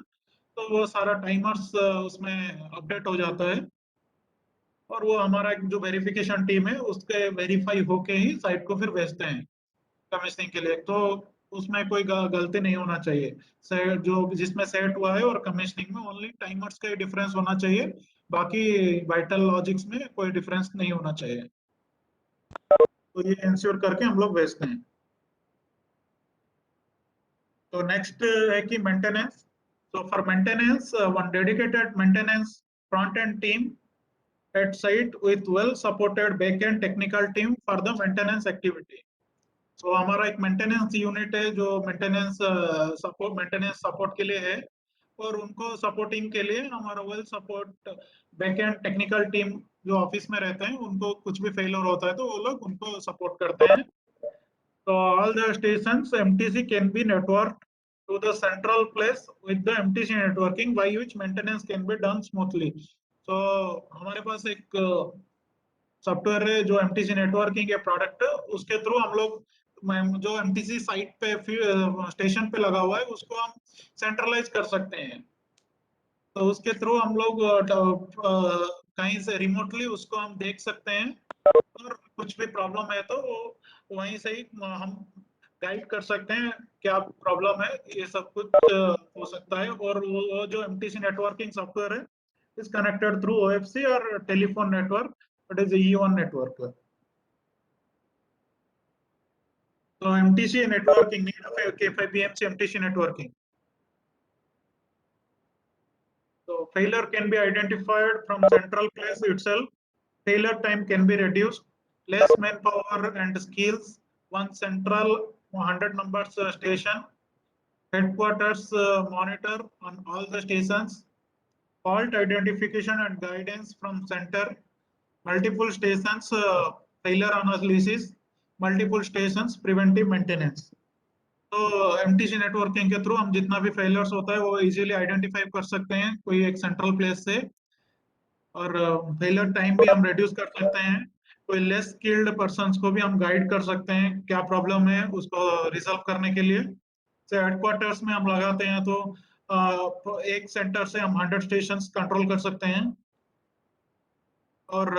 तो वो सारा टाइमर्स उसमें अपडेट हो जाता है और वो हमारा जो वेरिफिकेशन टीम है उसके वेरीफाई होके ही साइट को फिर भेजते हैं कमीशनिंग के लिए। तो उसमें कोई गलती नहीं होना चाहिए, सेट जो जिसमें सेट हुआ है और कमीशनिंग में ओनली टाइमर्स का ही डिफरेंस होना चाहिए, बाकी वाइटल लॉजिक्स में कोई डिफरेंस नहीं होना चाहिए। तो ये इंश्योर करके हम लोग भेजते हैं। तो नेक्स्ट है कि maintenance. So for maintenance, one dedicated maintenance front end team at site with well supported backend technical team for the maintenance activity. So हमारा एक मेंटेनेंस यूनिट है जो मेंटेनेंस सपोर्ट के लिए है, और उनको सपोर्टिंग के लिए हमारा well support backend technical team जो ऑफिस में रहते हैं, उनको कुछ भी फेलियर होता है तो वो लोग उनको सपोर्ट करते हैं. So all the stations MTC can be networked to the central place with the MTC networking by which maintenance can be done smoothly. So हमारे पास एक सॉफ्टवेयर है जो MTC नेटवर्किंग के प्रोडक्ट, उसके थ्रू हम लोग जो MTC साइट पे स्टेशन पे लगा हुआ है उसको हम सेंट्रलाइज कर सकते हैं. तो उसके थ्रू हम लोग कहीं से रिमोटली उसको हम देख सकते हैं, और कुछ भी प्रॉब्लम है तो वो वहीं से ही हम गाइड कर सकते हैं क्या प्रॉब्लम है, ये सब कुछ हो सकता है. और वो जो MTC नेटवर्किंग सॉफ्टवेयर है is connected through OFC or telephone network, that is the E1 network. So MTC networking, need of K5BMC MTC networking. So failure can be identified from central place itself. Failure time can be reduced. Less manpower and skills. One central 100 numbers station. Headquarters monitor on all the stations. Fault identification and guidance from center. Multiple stations failure analysis. Multiple stations preventive maintenance. तो MTC networking के through हम जितना भी failures होता है वो easily identify कर सकते हैं कोई एक सेंट्रल प्लेस से, और फेलियर टाइम भी हम रिड्यूस कर सकते हैं. कोई लेस स्किल्ड पर्संस को भी हम गाइड कर सकते हैं क्या प्रॉब्लम है उसको रिजॉल्व करने के लिए. से हेडक्वार्टर्स में हम लगाते हैं तो एक सेंटर से हम 100 स्टेशंस कंट्रोल कर सकते हैं. और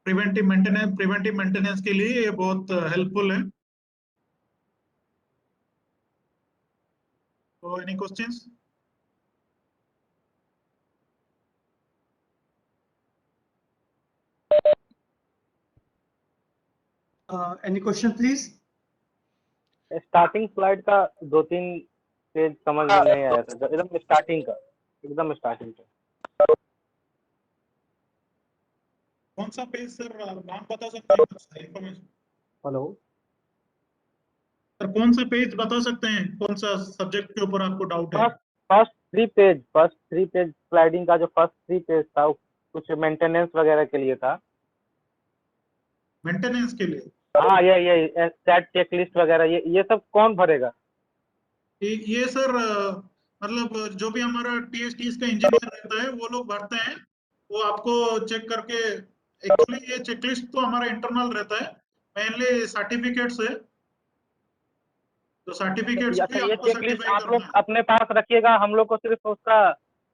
प्रिवेंटिव मेंटेनेंस के लिए ये बहुत हेल्पफुल है. So any questions? Any question please? Starting slide का 2-3 पेज समझ में नहीं आया था, एकदम स्टार्टिंग का. कौन सा पेज सर, नाम बता सकते हैं इंफॉर्मेशन? हेलो सर कौन सा पेज बता सकते हैं, कौन सा सब्जेक्ट के ऊपर आपको डाउट है? फर्स्ट 3 पेज स्लाइडिंग का जो फर्स्ट 3 पेज था कुछ मेंटेनेंस वगैरह के लिए था. मेंटेनेंस के लिए? हाँ ये सेट चेकलिस्ट वगैरह ये सब कौन भरेगा? ये सर मतलब जो भी हमारा TSTs का इंजीनियर रहता है वो लोग भरते हैं. वो आपको चेक करके, एक्चुअली ये चेकलिस्ट तो हमारा इंटरनल रहता है, मेनली सर्टिफिकेट्स है. तो सर्टिफिकेट्स भी ये आपको चेकलिस्ट सर्टिफाई आप करना लोग है. अपने पास रखिएगा, हम लोग को सिर्फ उसका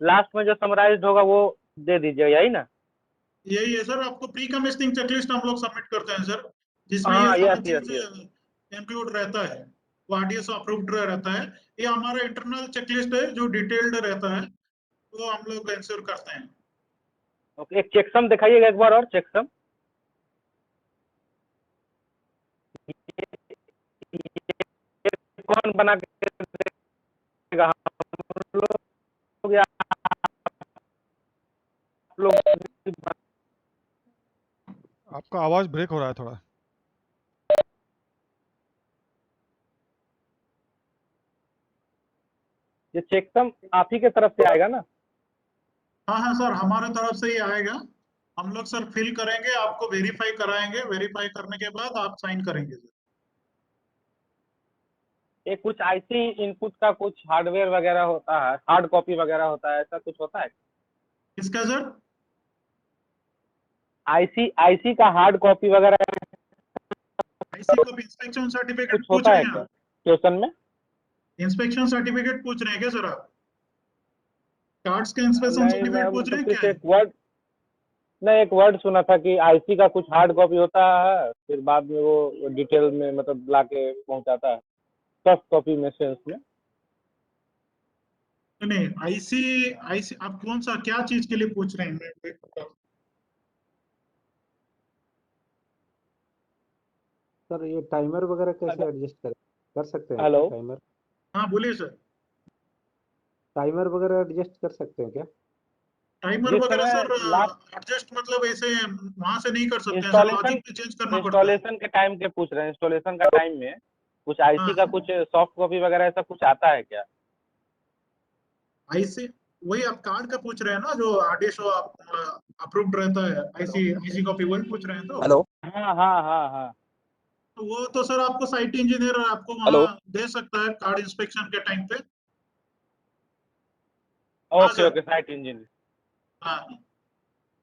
लास्ट में जो समराइज्ड होगा वो दे दीजिएगा, यही ना? यही है सर, आपको प्री कमिशनिंग चेकलिस्ट हम लोग सबमिट करते हैं सर, जिसमें हाँ, ये यस सारी चीजें इंक्लूड रहता है. वो RDS अप्रूव्ड रहता है. ये हमारा इंटरनल चेकलिस्ट है जो डिटेल्ड रहता है, वो हम लोग इंश्योर करते हैं. ओके, एक चेकसम दिखाइएगा एक बार और. चेकसम कौन बना के देगा? हम लोग या आप लोग? आपका आवाज ब्रेक हो रहा है थोड़ा. ये चेकसम आप ही के तरफ से आएगा ना? हाँ सर, हमारे तरफ से ही आएगा. हम लोग सर फिल करेंगे, आपको वेरीफाई कराएंगे, वेरीफाई करने के बाद आप साइन करेंगे सर. एक कुछ IC इनपुट का कुछ हार्डवेयर वगैरह होता है, हार्ड कॉपी वगैरह होता है, ऐसा कुछ होता है? किसका सर? IC का हार्ड कॉपी वगैरह IC का इंस्पेक्शन सर्टिफिकेट कुछ पूछ होता रहे है हैं क्या आप? स्टेशन में? इंस्पेक्शन सर्टिफिकेट पूछ रहे हैं क्या सर आप? कार्ड्स का इंस्पेक्शन नहीं, सर्टिफिकेट मैं पूछ रहे हैं सिर्फ क्या? एक वर्ड सुना था कि IC का कुछ हार्ड कॉपी होता है, फिर बाद में वो डिटेल में मतलब ला के पहुंचाता है, सॉफ्ट कॉपी में सेंस में. नहीं, IC आप कौन सा क्या चीज के लिए पूछ रहे हैं? सर ये टाइमर वगैरह कैसे एडजस्ट कर सकते हैं? Hello, timer? हाँ बोलिए सर. टाइमर वगैरह एडजस्ट कर सकते हैं क्या? टाइमर जिस वगैरह समय सर लास्ट एडजस्ट मतलब ऐसे वहां से नहीं कर सकते हैं सर, इंस्टॉलेशन लॉजिक भी चेंज करना पड़ता है। इंस्टॉलेशन के टाइम के पूछ रहे हैं, इंस्टॉलेशन का टाइम में कुछ आईसी हाँ का कुछ सॉफ्ट कॉपी वगैरह ऐसा कुछ आता है क्या? आईसी वही आप कार्ड का पूछ रहे हैं ना, जो आरडीएसओ अप्रूव्ड रहता है, आईसी आईसी कॉपी वही पूछ रहे हैं तो। हेलो हाँ हाँ हाँ हाँ। तो वो तो सर आपको साइट इंजीनियर आपको हेलो वहाँ दे सकता है कार्ड इंस्पेक्शन के टाइम पे। हाँ okay sir. Okay, site engineer. हाँ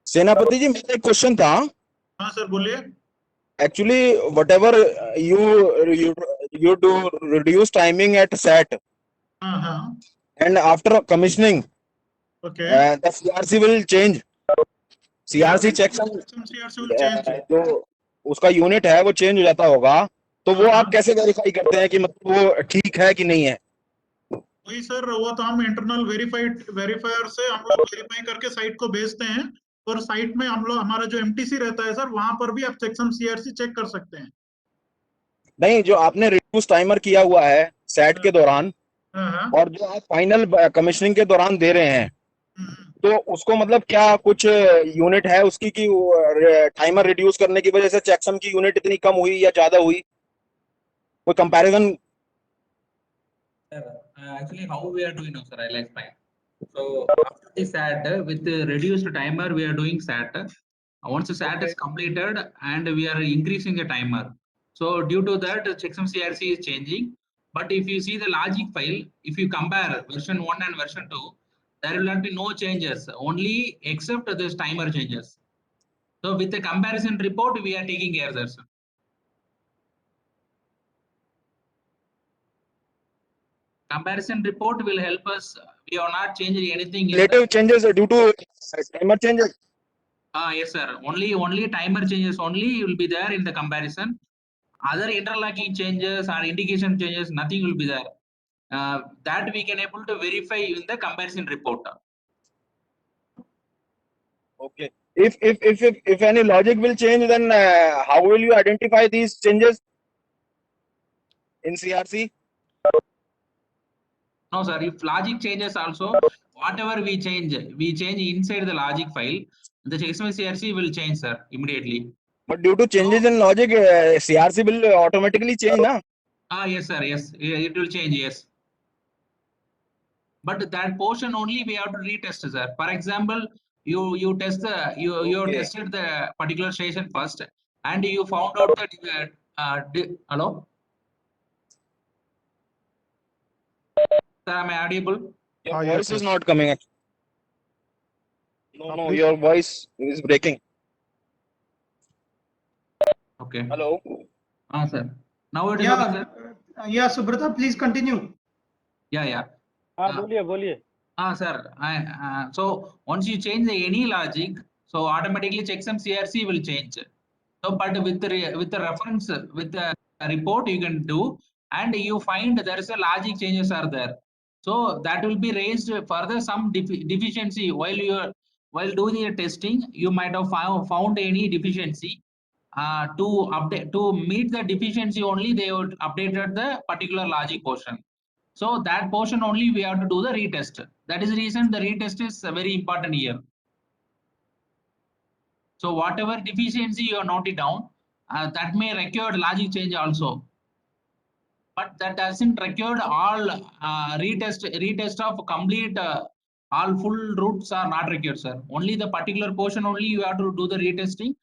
सेनापति जी, मेरा एक क्वेश्चन था। हाँ सर बोलिए। Actually, whatever you do reduce timing at SAT, हाँ हाँ and after commissioning, okay. the CRC will change. CRC checksum CRC will change। जो उसका यूनिट है वो चेंज हो जाता होगा, तो वो हाँ आप कैसे वेरीफाई करते हैं कि मतलब वो ठीक है कि नहीं है? वही सर, वो तो हम इंटरनल वेरीफायर से हम लोग वेरीफाई करके साइट को भेजते हैं, और साइट में हम लोग हमारा जो एमटीसी रहता है सर, वहां पर भी आप चेकसम सीआरसी चेक कर सकते हैं। नहीं, जो आपने रिड्यूस टाइमर किया हुआ है सेट के दौरान, हाँ हाँ और जो आप फाइनल कमीशनिंग के दौरान दे रहे हैं, हम्म। तो उसको मतलब क्या कुछ यूनिट है उसकी कि टाइमर रिड्यूस करने की वजह से चेकसम की यूनिट इतनी कम हुई या ज्यादा हुई? कोई comparison? Actually, how we are doing now, sir, I'll explain. So after the SAT, with the reduced timer, we are doing SAT. Once the SAT is completed, and we are increasing the timer. So due to that, the checksum CRC is changing. But if you see the logic file, if you compare version 1 and version 2, there will not be no changes, only except this timer changes. So with the comparison report, we are taking care of that, sir. Comparison report will help us. We are not changing anything in Relative changes due to timer changes? Yes, sir. Only timer changes only will be there in the comparison. Other interlocking changes or indication changes, nothing will be there. That we can able to verify in the comparison report. Okay. If any logic will change, then how will you identify these changes in CRC? No, sir. If logic changes also, whatever we change inside the logic file, the checksum CRC will change, sir, immediately. But due to changes in logic, CRC will automatically change, na? Yes, sir. Yes, it will change. Yes. But that portion only we have to retest, sir. For example, you test the you Okay. tested the particular station first, and you found out that hello, sir, am I audible? Your yes, voice is yes. not coming. No, no, please. your voice is breaking. Okay. Hello. Sir. Now it is okay, sir. Yeah, Subrata, please continue. Yeah. हाँ बोलिए बोलिए। Sir. So once you change any logic, so automatically checksum CRC will change. So, but with the reference, with the report you can do, and you find there is a logic changes are there. So that will be raised further some deficiency while doing the testing. You might have found any deficiency. To update, to meet the deficiency only, they would updated the particular logic portion. So that portion only we have to do the retest. That is the reason the retest is very important here. So whatever deficiency you have noted down, that may require logic change also. But that doesn't require all retest of complete all full routes are not required, sir. Only the particular portion only you have to do the retesting,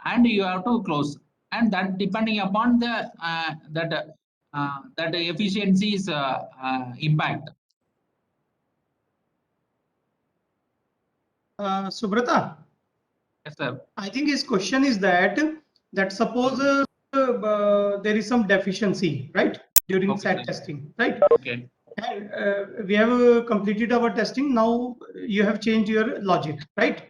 and you have to close. And that depending upon the that efficiency's impact. Subrata, Yes, sir. I think his question is that suppose there is some deficiency, right, during Okay, SAT sir. testing, right? Okay. And we have completed our testing. Now you have changed your logic, right?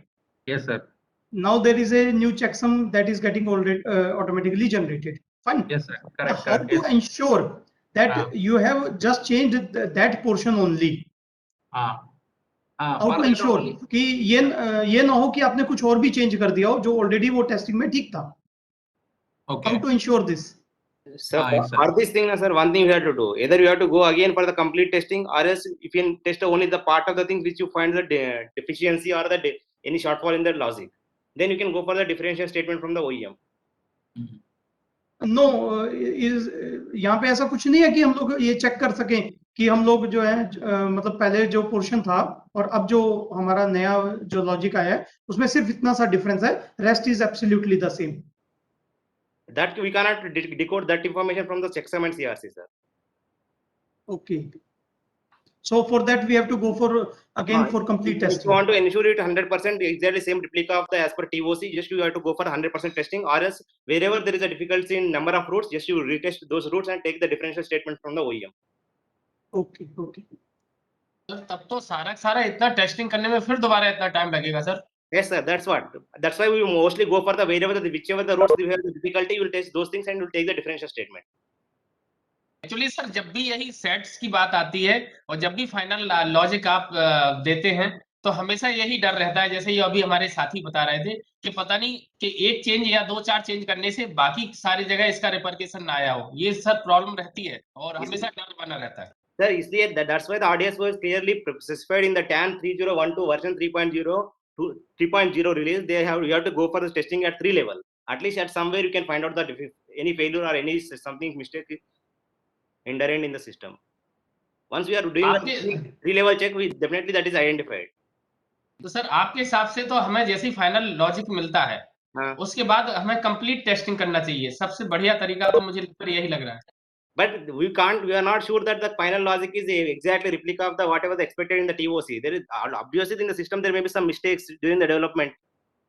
Yes, sir. Now there is a new checksum that is getting already automatically generated. Fine. Yes, sir. Now, Correct. how Correct. to Yes. ensure that you have just changed that portion only? How to ensure कि ये ना हो कि आपने कुछ और भी change कर दिया हो जो ऑलरेडी वो टेस्टिंग में ठीक था. Okay. How to ensure this? So yes, sir. for this thing, sir, one thing you have to do, either you have to go again for the complete testing, or else if you can test only the part of the things which you find the deficiency or the any shortfall in the logic, then you can go for the differential statement from the OEM. No is यहाँ पे ऐसा कुछ नहीं है कि हम लोग ये चेक कर सकें कि हम लोग जो है मतलब पहले जो पोर्शन था और अब जो हमारा नया जो लॉजिक आया है उसमें सिर्फ इतना सा डिफरेंस है, rest is absolutely the same. That we cannot decode that information from the checksum and CRC, sir. Okay. So for that we have to go for again for complete If testing. you want to ensure it 100% exactly same replica of the as per TOC, just you have to go for 100% testing, or else wherever there is a difficulty in number of routes, just you retest those routes and take the differential statement from the OEM. Okay, okay. तब तो सारा इतना testing करने में फिर दोबारा इतना time लगेगा sir. Yes, sir. That's why we mostly go for the whichever the routes we have the difficulty, you will test those things and will take the differential statement. Actually sir जब भी यही sets की बात आती है और जब भी फाइनल लॉजिक आप देते हैं तो हमेशा यही डर रहता है, जैसे ये अभी हमारे साथी बता रहे थे कि पता नहीं कि एक चेंज या 2-4 चेंज करने से बाकी सारी जगह इसका रिपरकेशन ना आया हो. ये सर प्रॉब्लम रहती है और हमेशा डर बना रहता है. Sir, इसलिए that's why the RDS was clearly specified in the TAN 3012 version 3.0 to 3.0 release. You have to go for the testing at 3 level. At least at somewhere you can find out that if any failure or any something mistake inherent in the system. Once we are doing a 3 level check, we definitely that is identified. तो sir आपके हिसाब से तो हमें जैसे ही final logic मिलता है उसके बाद हमें कंप्लीट टेस्टिंग करना चाहिए. सबसे बढ़िया तरीका तो मुझे यही लग रहा है. But we are not sure that the final logic is exactly replica of the whatever the expected in the TOC. There is obviously in the system there may be some mistakes during the development.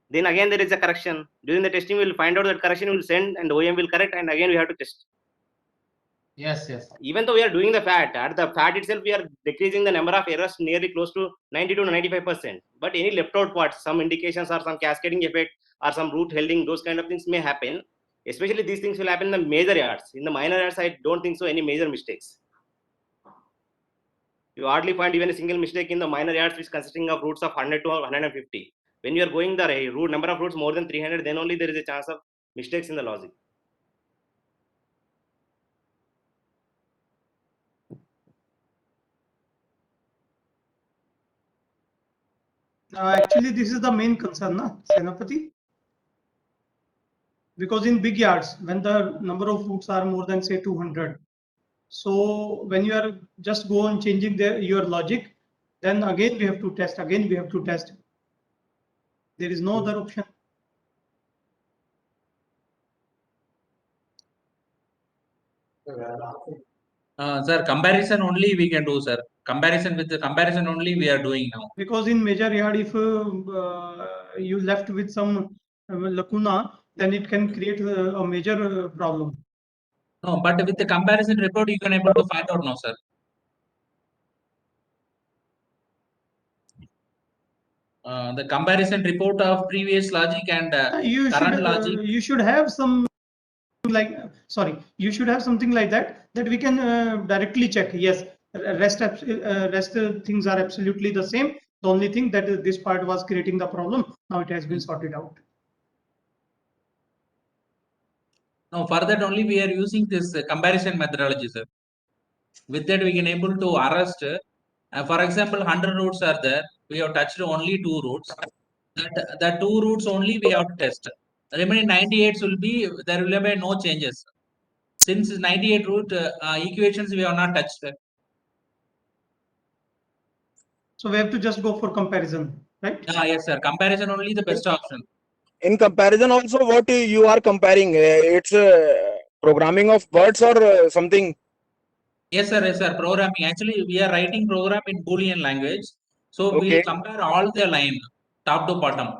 Then again there is a correction. During the testing we will find out that correction will send and OEM will correct and again we have to test. Yes, yes. Even though we are doing the FAT, at the FAT itself we are decreasing the number of errors nearly close to 90 to 95%. But any left out parts, some indications or some cascading effect or some root holding, those kind of things may happen. Especially these things will happen in the major yards. In the minor yards, I don't think so any major mistakes. You hardly find even a single mistake in the minor yards which consisting of routes of 100 to 150. When you are going the route number of routes more than 300, then only there is a chance of mistakes in the logic. Actually, this is the main concern, na, Senapati? Because in big yards, when the number of routes are more than say 200, so when you are just go on changing your logic, then again we have to test. There is no other option. Sir, comparison only we can do, sir. Comparison with the comparison only we are doing now. Because in major yard, if you left with some lacuna, then it can create a major problem. No, but with the comparison report, you can able to find out now, sir. The comparison report of previous logic and current logic. You should have some you should have something like that we can directly check. Yes, rest things are absolutely the same. The only thing that this part was creating the problem, now it has been sorted out. No, for that only we are using this comparison methodology, sir. With that we can able to arrest. For example, 100 routes are there. We have touched only 2 routes. The 2 routes only we have to test. Remaining 98 will be there will be no changes. Since 98 route equations we have not touched. So we have to just go for comparison, right? Yes, sir. Comparison only the best option. In comparison also, what you are comparing? It's programming of words or something? Yes, sir. Yes, sir. Programming. Actually, we are writing program in Boolean language. So we will compare all the line, top to bottom.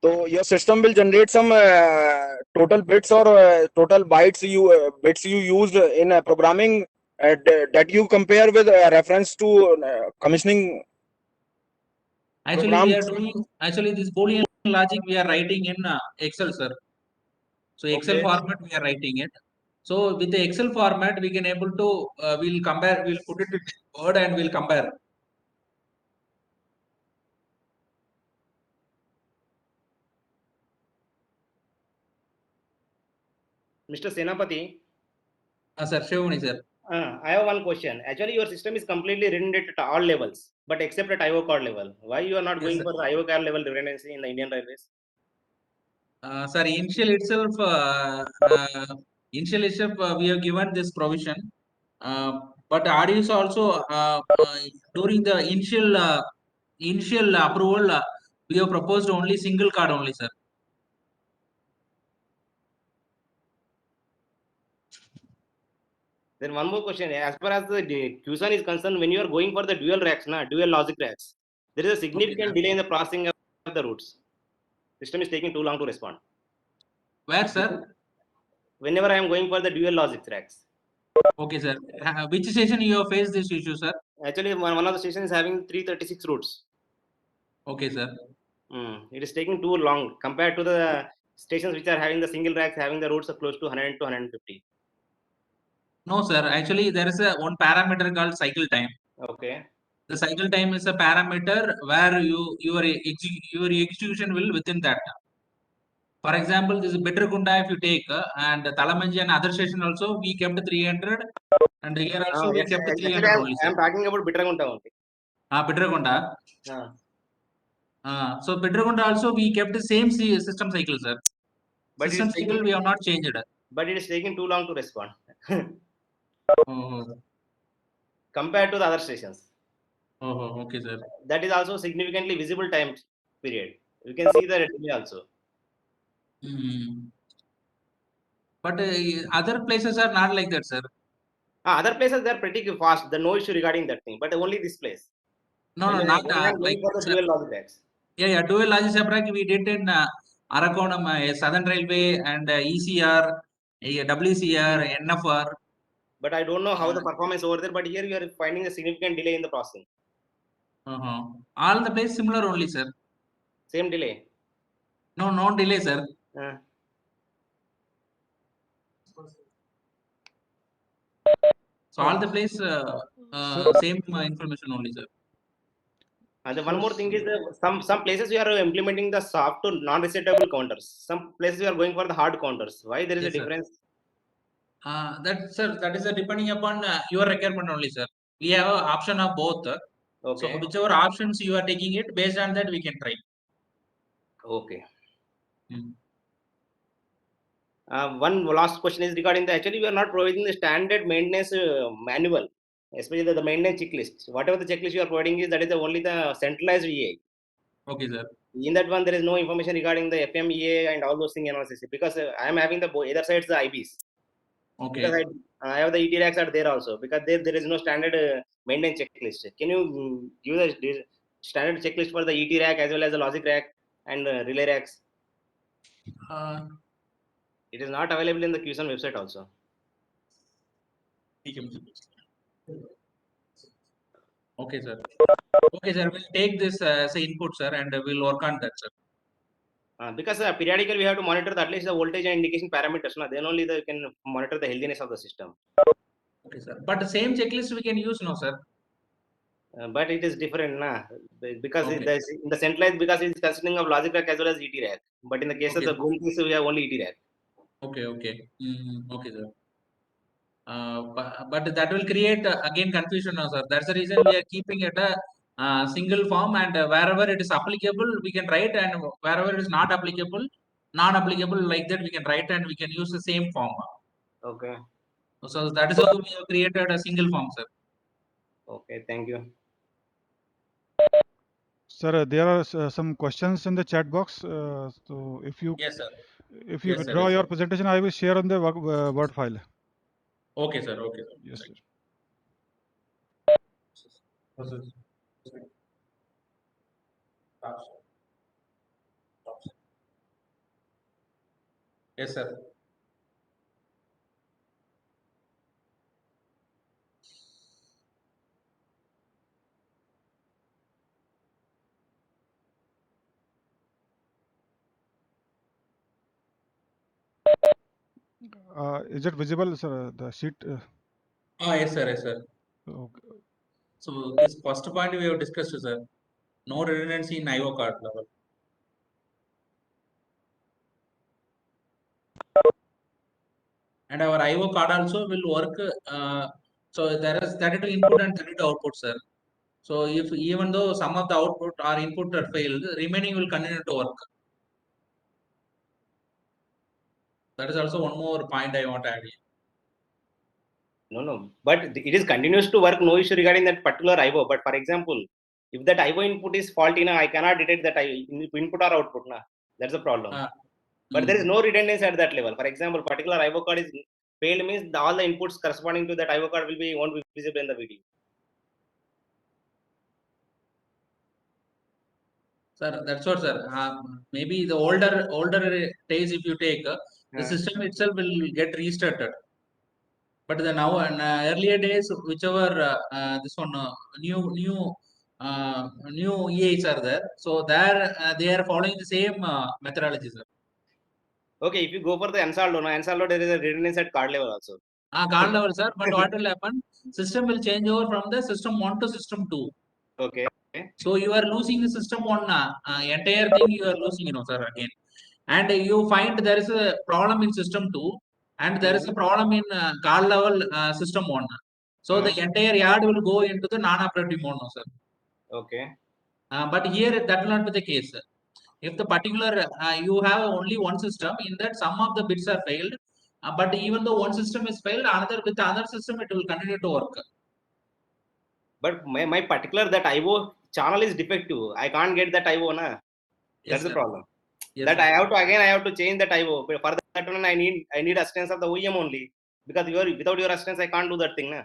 So your system will generate some total bits or total bytes you used in programming that you compare with reference to commissioning. Actually, programs. we are doing this Boolean logic we are writing in Excel, sir. So Excel format we are writing it. So with the Excel format, we can able to we'll compare. We'll put it in Word and we'll compare. Mr. Senapati, Sir, Shivamani, sir. I have one question. Actually, your system is completely redundant at all levels, but except at IO card level. Why you are not going for the IO card level redundancy in the Indian Railways? Sir, initial itself, we have given this provision, but RDUs also during the initial approval, we have proposed only single card only, sir. Then one more question. As far as the QSAN is concerned, when you are going for the dual racks, dual logic racks, there is a significant delay in the processing of the routes. System is taking too long to respond. Where, sir? Whenever I am going for the dual logic racks. Okay, sir. Which station you have faced this issue, sir? Actually, one of the stations is having 336 routes. Okay, sir. It is taking too long compared to the stations which are having the single racks, having the routes of close to 100 to 150. No, sir. Actually, there is one parameter called cycle time. Okay. The cycle time is a parameter where your execution will within that. For example, this is Bitterkunda if you take and Talamanji and other station also we kept 300 and here also we Yes, kept actually, 300 only. I am talking about Bitterkunda only. Bitterkunda. So Bitterkunda also we kept the same system cycle, sir. But System cycle we have not changed. But it is taking too long to respond. Oh. Compared to the other stations. Oh, okay, sir. That is also significantly visible time period. You can see the delay also. But other places are not like that, sir. Other places they are pretty fast. There no issue regarding that thing. But only this place. No, not like for the dual logic racks. Yeah, dual logic separate we did in Arakonam, Southern Railway and ECR, WCR, NFR. But I don't know how the performance over there. But here you are finding a significant delay in the processing. All the place similar only, sir. Same delay. No, not delay, sir. So all the place same information only, sir. And one more thing is some places we are implementing the soft to non-resetable counters. Some places we are going for the hard counters. Why there is a difference? That is depending upon your requirement only, sir. We have an option of both. Okay. So whichever options you are taking it, based on that we can try. Okay. One last question is regarding the actually we are not providing the standard maintenance manual, especially the maintenance checklist. Whatever the checklist you are providing is that is only the centralized EA. Okay, sir. In that one there is no information regarding the FMEA and all those things analysis because I am having the either sides the IBs. Okay. Because I have the ET racks are there also because there is no standard maintenance checklist. Can you give the standard checklist for the ET rack as well as the logic rack and relay racks? It is not available in the QSAN website also. Okay, sir. Okay, sir. We'll take this as an input, sir, and we'll work on that, sir. Because periodically we have to monitor at least the voltage and indication parameters. Then only they can monitor the healthiness of the system. Okay, sir. But the same checklist we can use, no, sir? But it is different, because in the centralized, because it is consisting of logic rack as well as ET rack. But in the case of the boom case, we have only ET rack. Okay. Okay, sir. But that will create again confusion now, sir. That's the reason we are keeping it a single form, and wherever it is applicable we can write, and wherever it is not applicable, non-applicable like that we can write, and we can use the same form. Okay. So that is how we have created a single form, sir. Okay, thank you. Sir, there are some questions in the chat box. So if you withdraw your presentation, I will share on the Word file. Okay, sir. Okay, sir. Yes, sir. Yes, sir. Is it visible, sir? The sheet. Yes, sir. Yes, sir. Okay. So this first point we have discussed, sir. No redundancy in IO card level. and our IO card also will work. So there is 32 input and 32 output, sir. So if even though some of the output or input are failed, remaining will continue to work. That is also one more point I want to add here. No, but it is continuous to work, no issue regarding that particular IO. But for example, if that IO input is faulty, na, I cannot detect that input or output. Na. That's the problem. But there is no redundancy at that level. For example, particular IO card is failed means all the inputs corresponding to that IO card won't be visible in the video. Sir, that's what, sir. Maybe the older days, if you take, the system itself will get restarted. But the now and earlier days, whichever this one new EAs are there, so there they are following the same methodology, sir. Okay, if you go for the Ansaldo, there is a redundancy at card level also. Card level, sir. But what will happen? System will change over from the system 1 to system 2. Okay. So you are losing the system 1, entire thing you are losing, sir, again. And you find there is a problem in system 2, and there is a problem in card level system 1. So the entire yard will go into the non-operative mode, no, sir. Okay. But here that will not be the case, sir. If the particular you have only one system, in that some of the bits are failed, but even though one system is failed, with the other system it will continue to work. But my particular that IO channel is defective. I can't get that IO, na. That's Yes, the sir. problem. Yes, That sir. I have to change that IO. But for that one, I need assistance of the OEM only, because without your assistance I can't do that thing, na.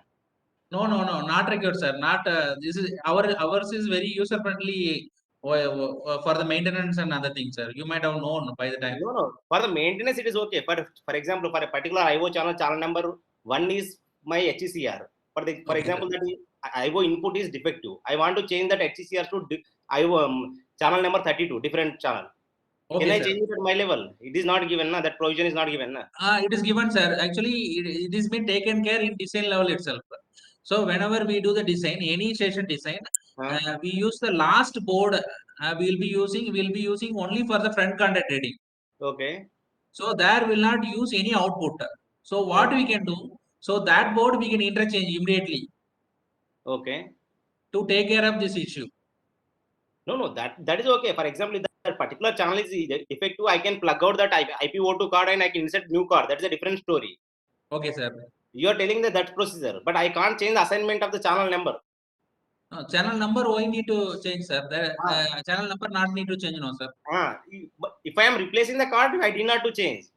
No, not required, sir. Not this is ours is very user friendly for the maintenance and other things, sir. You might have known by the time. No. For the maintenance, it is okay. For example, for a particular IO channel number 1 is my HECR. For example, that IO input is defective. I want to change that HECR to IO channel number 32, different channel. Okay, Can I sir. change it at my level? It is not given, na. That provision is not given, na. It is given, sir. Actually, it is been taken care in design level itself. So whenever we do the design, any station design, we use the last board. We'll be using only for the front contact reading. Okay. So there will not use any output. So what we can do? So that board we can interchange immediately. Okay. To take care of this issue. No, that is okay. For example, if that particular channel is defective, I can plug out that IPO2 card and I can insert new card. That's a different story. Okay, sir. You are telling that procedure, but I can't change the assignment of the channel number. Channel number we need to change, sir. The channel number not need to change, no, sir. But if I am replacing the card, I did not to change.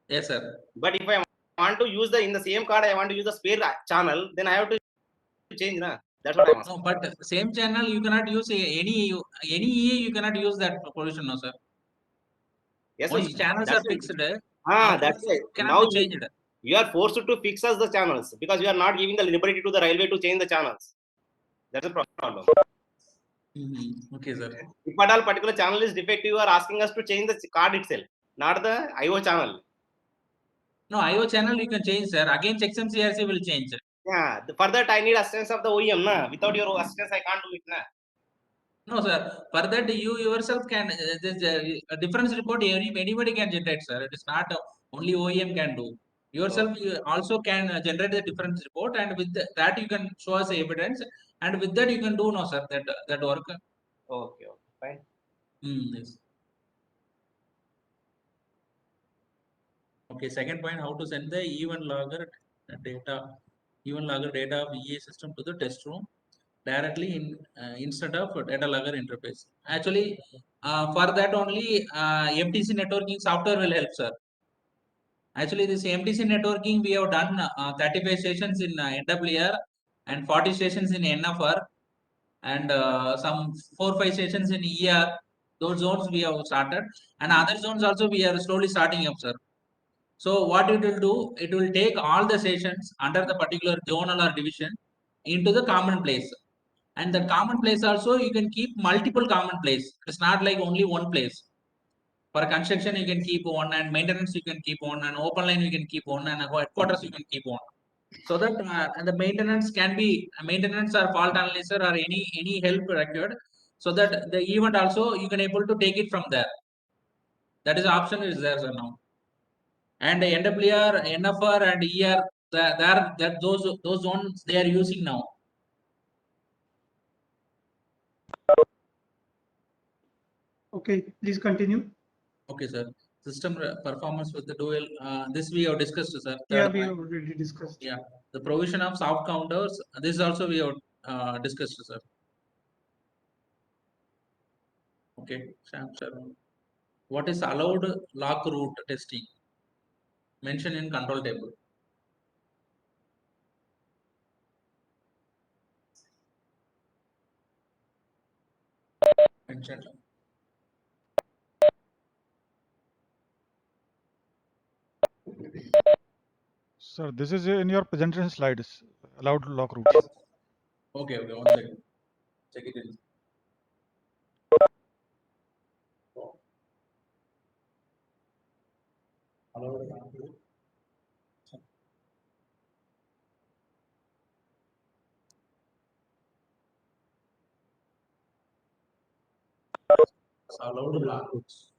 Yes, sir. But if I want to use in the same card, I want to use the spare channel, then I have to change, na. That's what I'm asking. No, but same channel you cannot use any EA, you cannot use that position, no, sir. Yes, once channels are fixed, that's it. cannot Now be changed. You are forced to fix us the channels because you are not giving the liberty to the railway to change the channels. That's a problem. Okay, sir. If at all particular channel is defective, you are asking us to change the card itself, not the IO channel. No, IO channel you can change, sir. Again, checksum CRC will change. Yeah, for that I need assistance of the OEM, na. Without your assistance, I can't do it, na. No, sir. For that, you yourself can. A difference report anybody can generate, sir. It is not only OEM can do. Yourself you also can generate the difference report, and with that you can show us evidence, and with that you can do, no, sir, that work. Okay, fine. Yes. Okay, second point, how to send the event logger data of EA system to the test room directly instead of data logger interface. Actually, for that only MTC networking software will help, sir. Actually, this MTC networking we have done 35 stations in NWR and 40 stations in NFR and some 4-5 stations in ER. Those zones we have started, and other zones also we are slowly starting up, sir. So what it will do, it will take all the stations under the particular zonal or division into the common place. And the common place also, you can keep multiple common place. It's not like only one place. For construction, you can keep one, and maintenance you can keep one, and open line you can keep one, and headquarters you can keep one. So that and the maintenance can be maintenance or fault analyzer or any help required. So that the event also you can able to take it from there. That is option is there, sir, now. And NWR, NFR, and ER, those zones they are using now. Okay, please continue. Okay, sir. System performance with the dual. This we have discussed, sir. Yeah, Third we point. have already discussed. Yeah, the provision of soft counters. This also we have discussed, sir. Okay, Sam, sir. What is allowed lock root testing? Mention in control table. Mention. Sir, this is in your presentation slides. Allowed lock routes. Okay, okay, 1 second. Check it in. Allowed lock root. Allowed lock routes.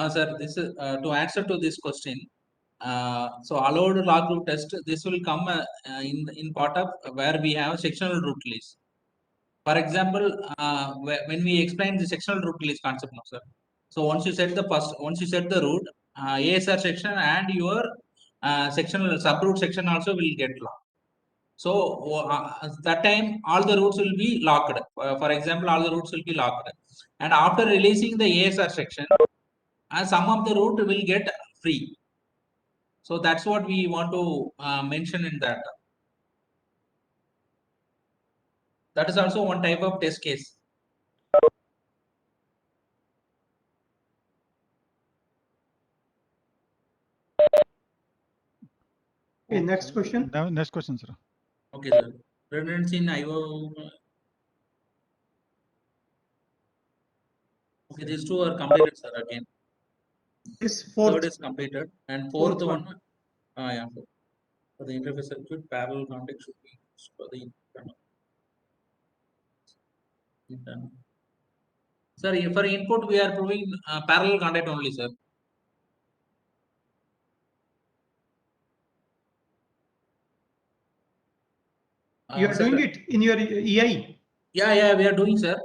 Sir, this is to answer to this question. So allowed log root test, this will come in part of where we have sectional root list. For example, when we explain the sectional root list concept now, sir. So once you set the root, ASR section and your sectional subroot section also will get locked. So that time all the roots will be locked. For example, all the roots will be locked. And after releasing the ASR section, some of the root will get free. So that's what we want to mention in that. That is also one type of test case. Okay, next question. Next question, sir. Okay, sir. Redundancy in IO. Okay, these two are completed, sir. Again, this fourth. Third is completed, and fourth one. Yeah. For the interface circuit, parallel contact should be used for the internal. Sir, for input we are proving parallel contact only, sir. You are doing it in your EI? Yeah, we are doing, sir.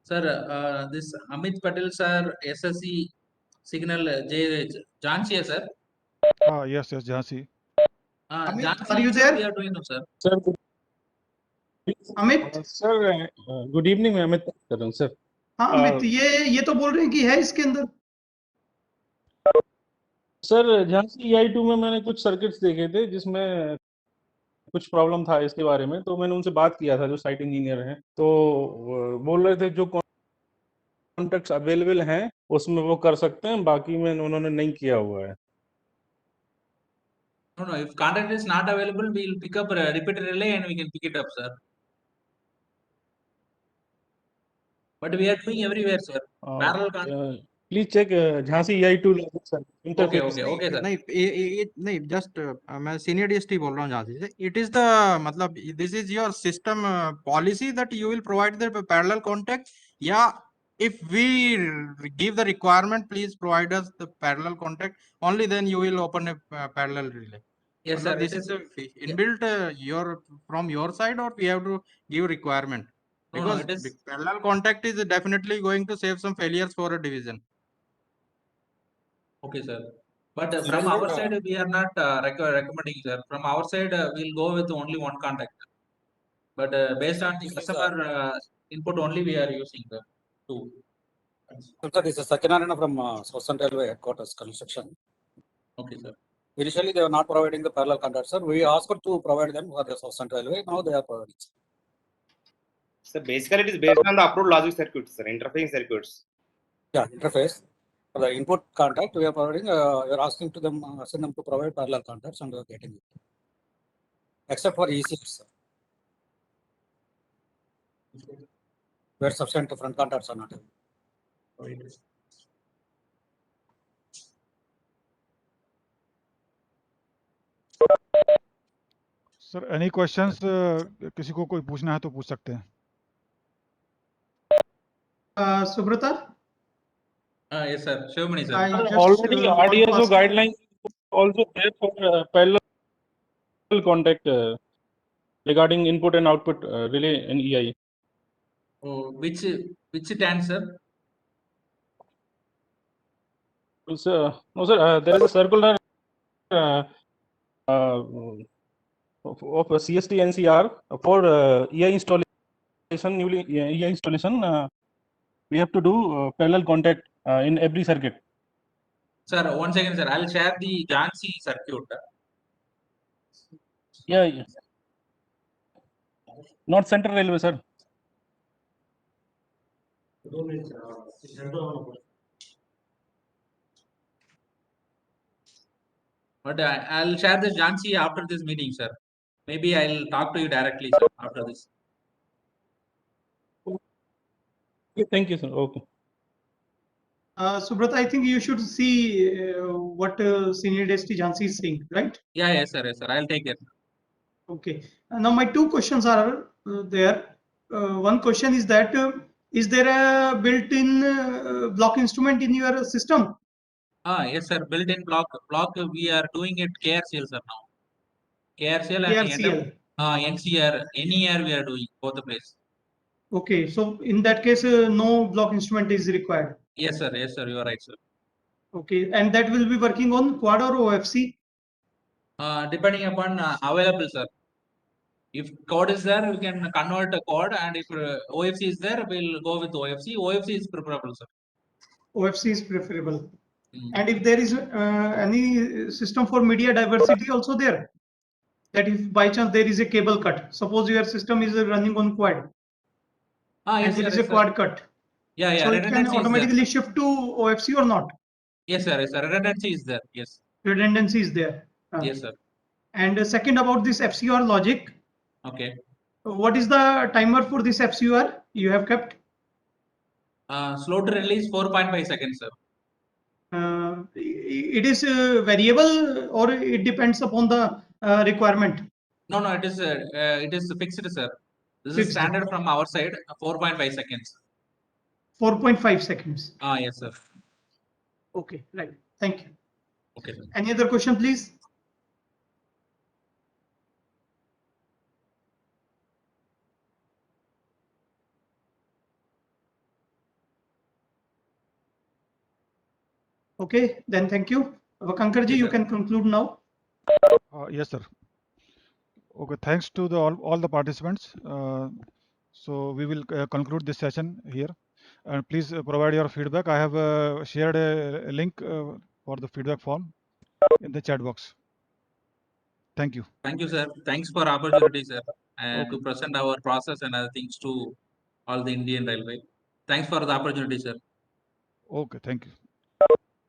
Sir, this Amit Patel, sir, SSC signal Jhansi, sir. Yes, Jhansi. Amit, are you there? We are doing, sir. Sir, Amit? sir, good evening, Amit. Sir. हाँ अमित, ये तो बोल रहे हैं कि है इसके अंदर. सर, झांसी EI2 में मैंने कुछ सर्किट्स देखे थे जिसमें कुछ प्रॉब्लम था इसके बारे में, तो मैंने उनसे बात किया था जो साइट इंजीनियर हैं, तो बोल रहे थे जो कॉन्टैक्ट्स अवेलेबल हैं उसमें वो कर सकते हैं, बाकी में उन्होंने नहीं किया हुआ है. No, if contact is not available, we will pick up repeat relay and we can pick it up, sir. But we are doing everywhere, sir. Parallel contact. Please check Jhansi EI2 sir. Interface. Okay, sir. नहीं just मैं senior DST बोल रहा हूँ झांसी से. It is the मतलब this is your system policy that you will provide the parallel contact. Yeah, if we give the requirement, please provide us the parallel contact. Only then you will open a parallel relay. Yes, sir. This is a inbuilt from your side, or we have to give requirement. Because it is parallel contact is definitely going to save some failures for a division. Okay, sir. But from our side, we are not recommending, sir. From our side, we'll go with only one contact. But based on the customer input only, we are using the two. Sir, this is Satyanarayana from South Central Railway Headquarters Construction. Okay, sir. Initially, they were not providing the parallel contact, sir. We asked to provide them for the South Central Railway. Now they are providing. So basically, it is based on the approved logic circuits, sir, interfacing circuits. Yeah, interface. For the input contact, we are providing, you're asking to them, asking them to provide parallel contacts and we are getting it. Except for ECS, sir, where substantive front contacts are not available. Sir, any questions? किसी को कोई पूछना है तो पूछ सकते हैं. Subrata? Yes, sir. Shivamani, sir. I just, Already want to RDSO ask- guidelines also there for parallel contact regarding input and output relay in EI. Oh, which TAN, sir? No, sir, there is a circular of a CST NCR for EI installation, newly EI installation. We have to do parallel contact in every circuit. Sir, 1 second, sir. I'll share the Jhansi circuit. Yeah. North Central Railway, sir. But I'll share the Jhansi after this meeting, sir. Maybe I'll talk to you directly, sir, after this. Okay, thank you, sir. Okay. Subrata, I think you should see what Senior DST Jhansi is saying, right? Yeah, yes, sir. Yes, sir. I'll take it. Okay. Now my two questions are there. One question is that is there a built-in block instrument in your system? Yes, sir. Built-in block. We are doing it KRCL, sir, now. KRCL and KRCL. NCR, NER we are doing both the place. Okay, so in that case, no block instrument is required. Yes, sir. Yes, sir. You are right, sir. Okay, and that will be working on quad or OFC? Depending upon available, sir. If code is there, we can convert a code, and if OFC is there, we'll go with OFC. OFC is preferable, sir. OFC is preferable. And if there is any system for media diversity also there, that if by chance there is a cable cut, suppose your system is running on quad, and Yes, there sir, is a yes, quad sir. cut. Yeah, So it can redundancy is there. automatically shift to OFC or not? Yes, sir. Yes, sir. Redundancy is there. Yes. Redundancy is there. Yes, sir. And second, about this FCR logic. Okay. What is the timer for this FCR you have kept? Slow to release 4.5 seconds, sir. It is variable or it depends upon the requirement? No, it is fixed, sir. This is Fixed. standard from our side, 4.5 seconds. 4.5 seconds. Yes, sir. Okay, right. Thank you. Okay, sir. Any other question, please? Okay, then thank you. Vakankar ji, you can conclude now. Yes, sir. Okay, thanks to all the participants. So we will conclude this session here. And please provide your feedback. I have shared a link for the feedback form in the chat box. Thank you. Thank you, sir. Thanks for opportunity, sir, Okay. to present our process and other things to all the Indian Railway. Thanks for the opportunity, sir. Okay, thank you.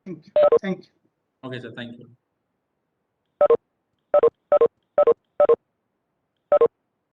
Thank you. Thank you. Okay, sir. Thank you.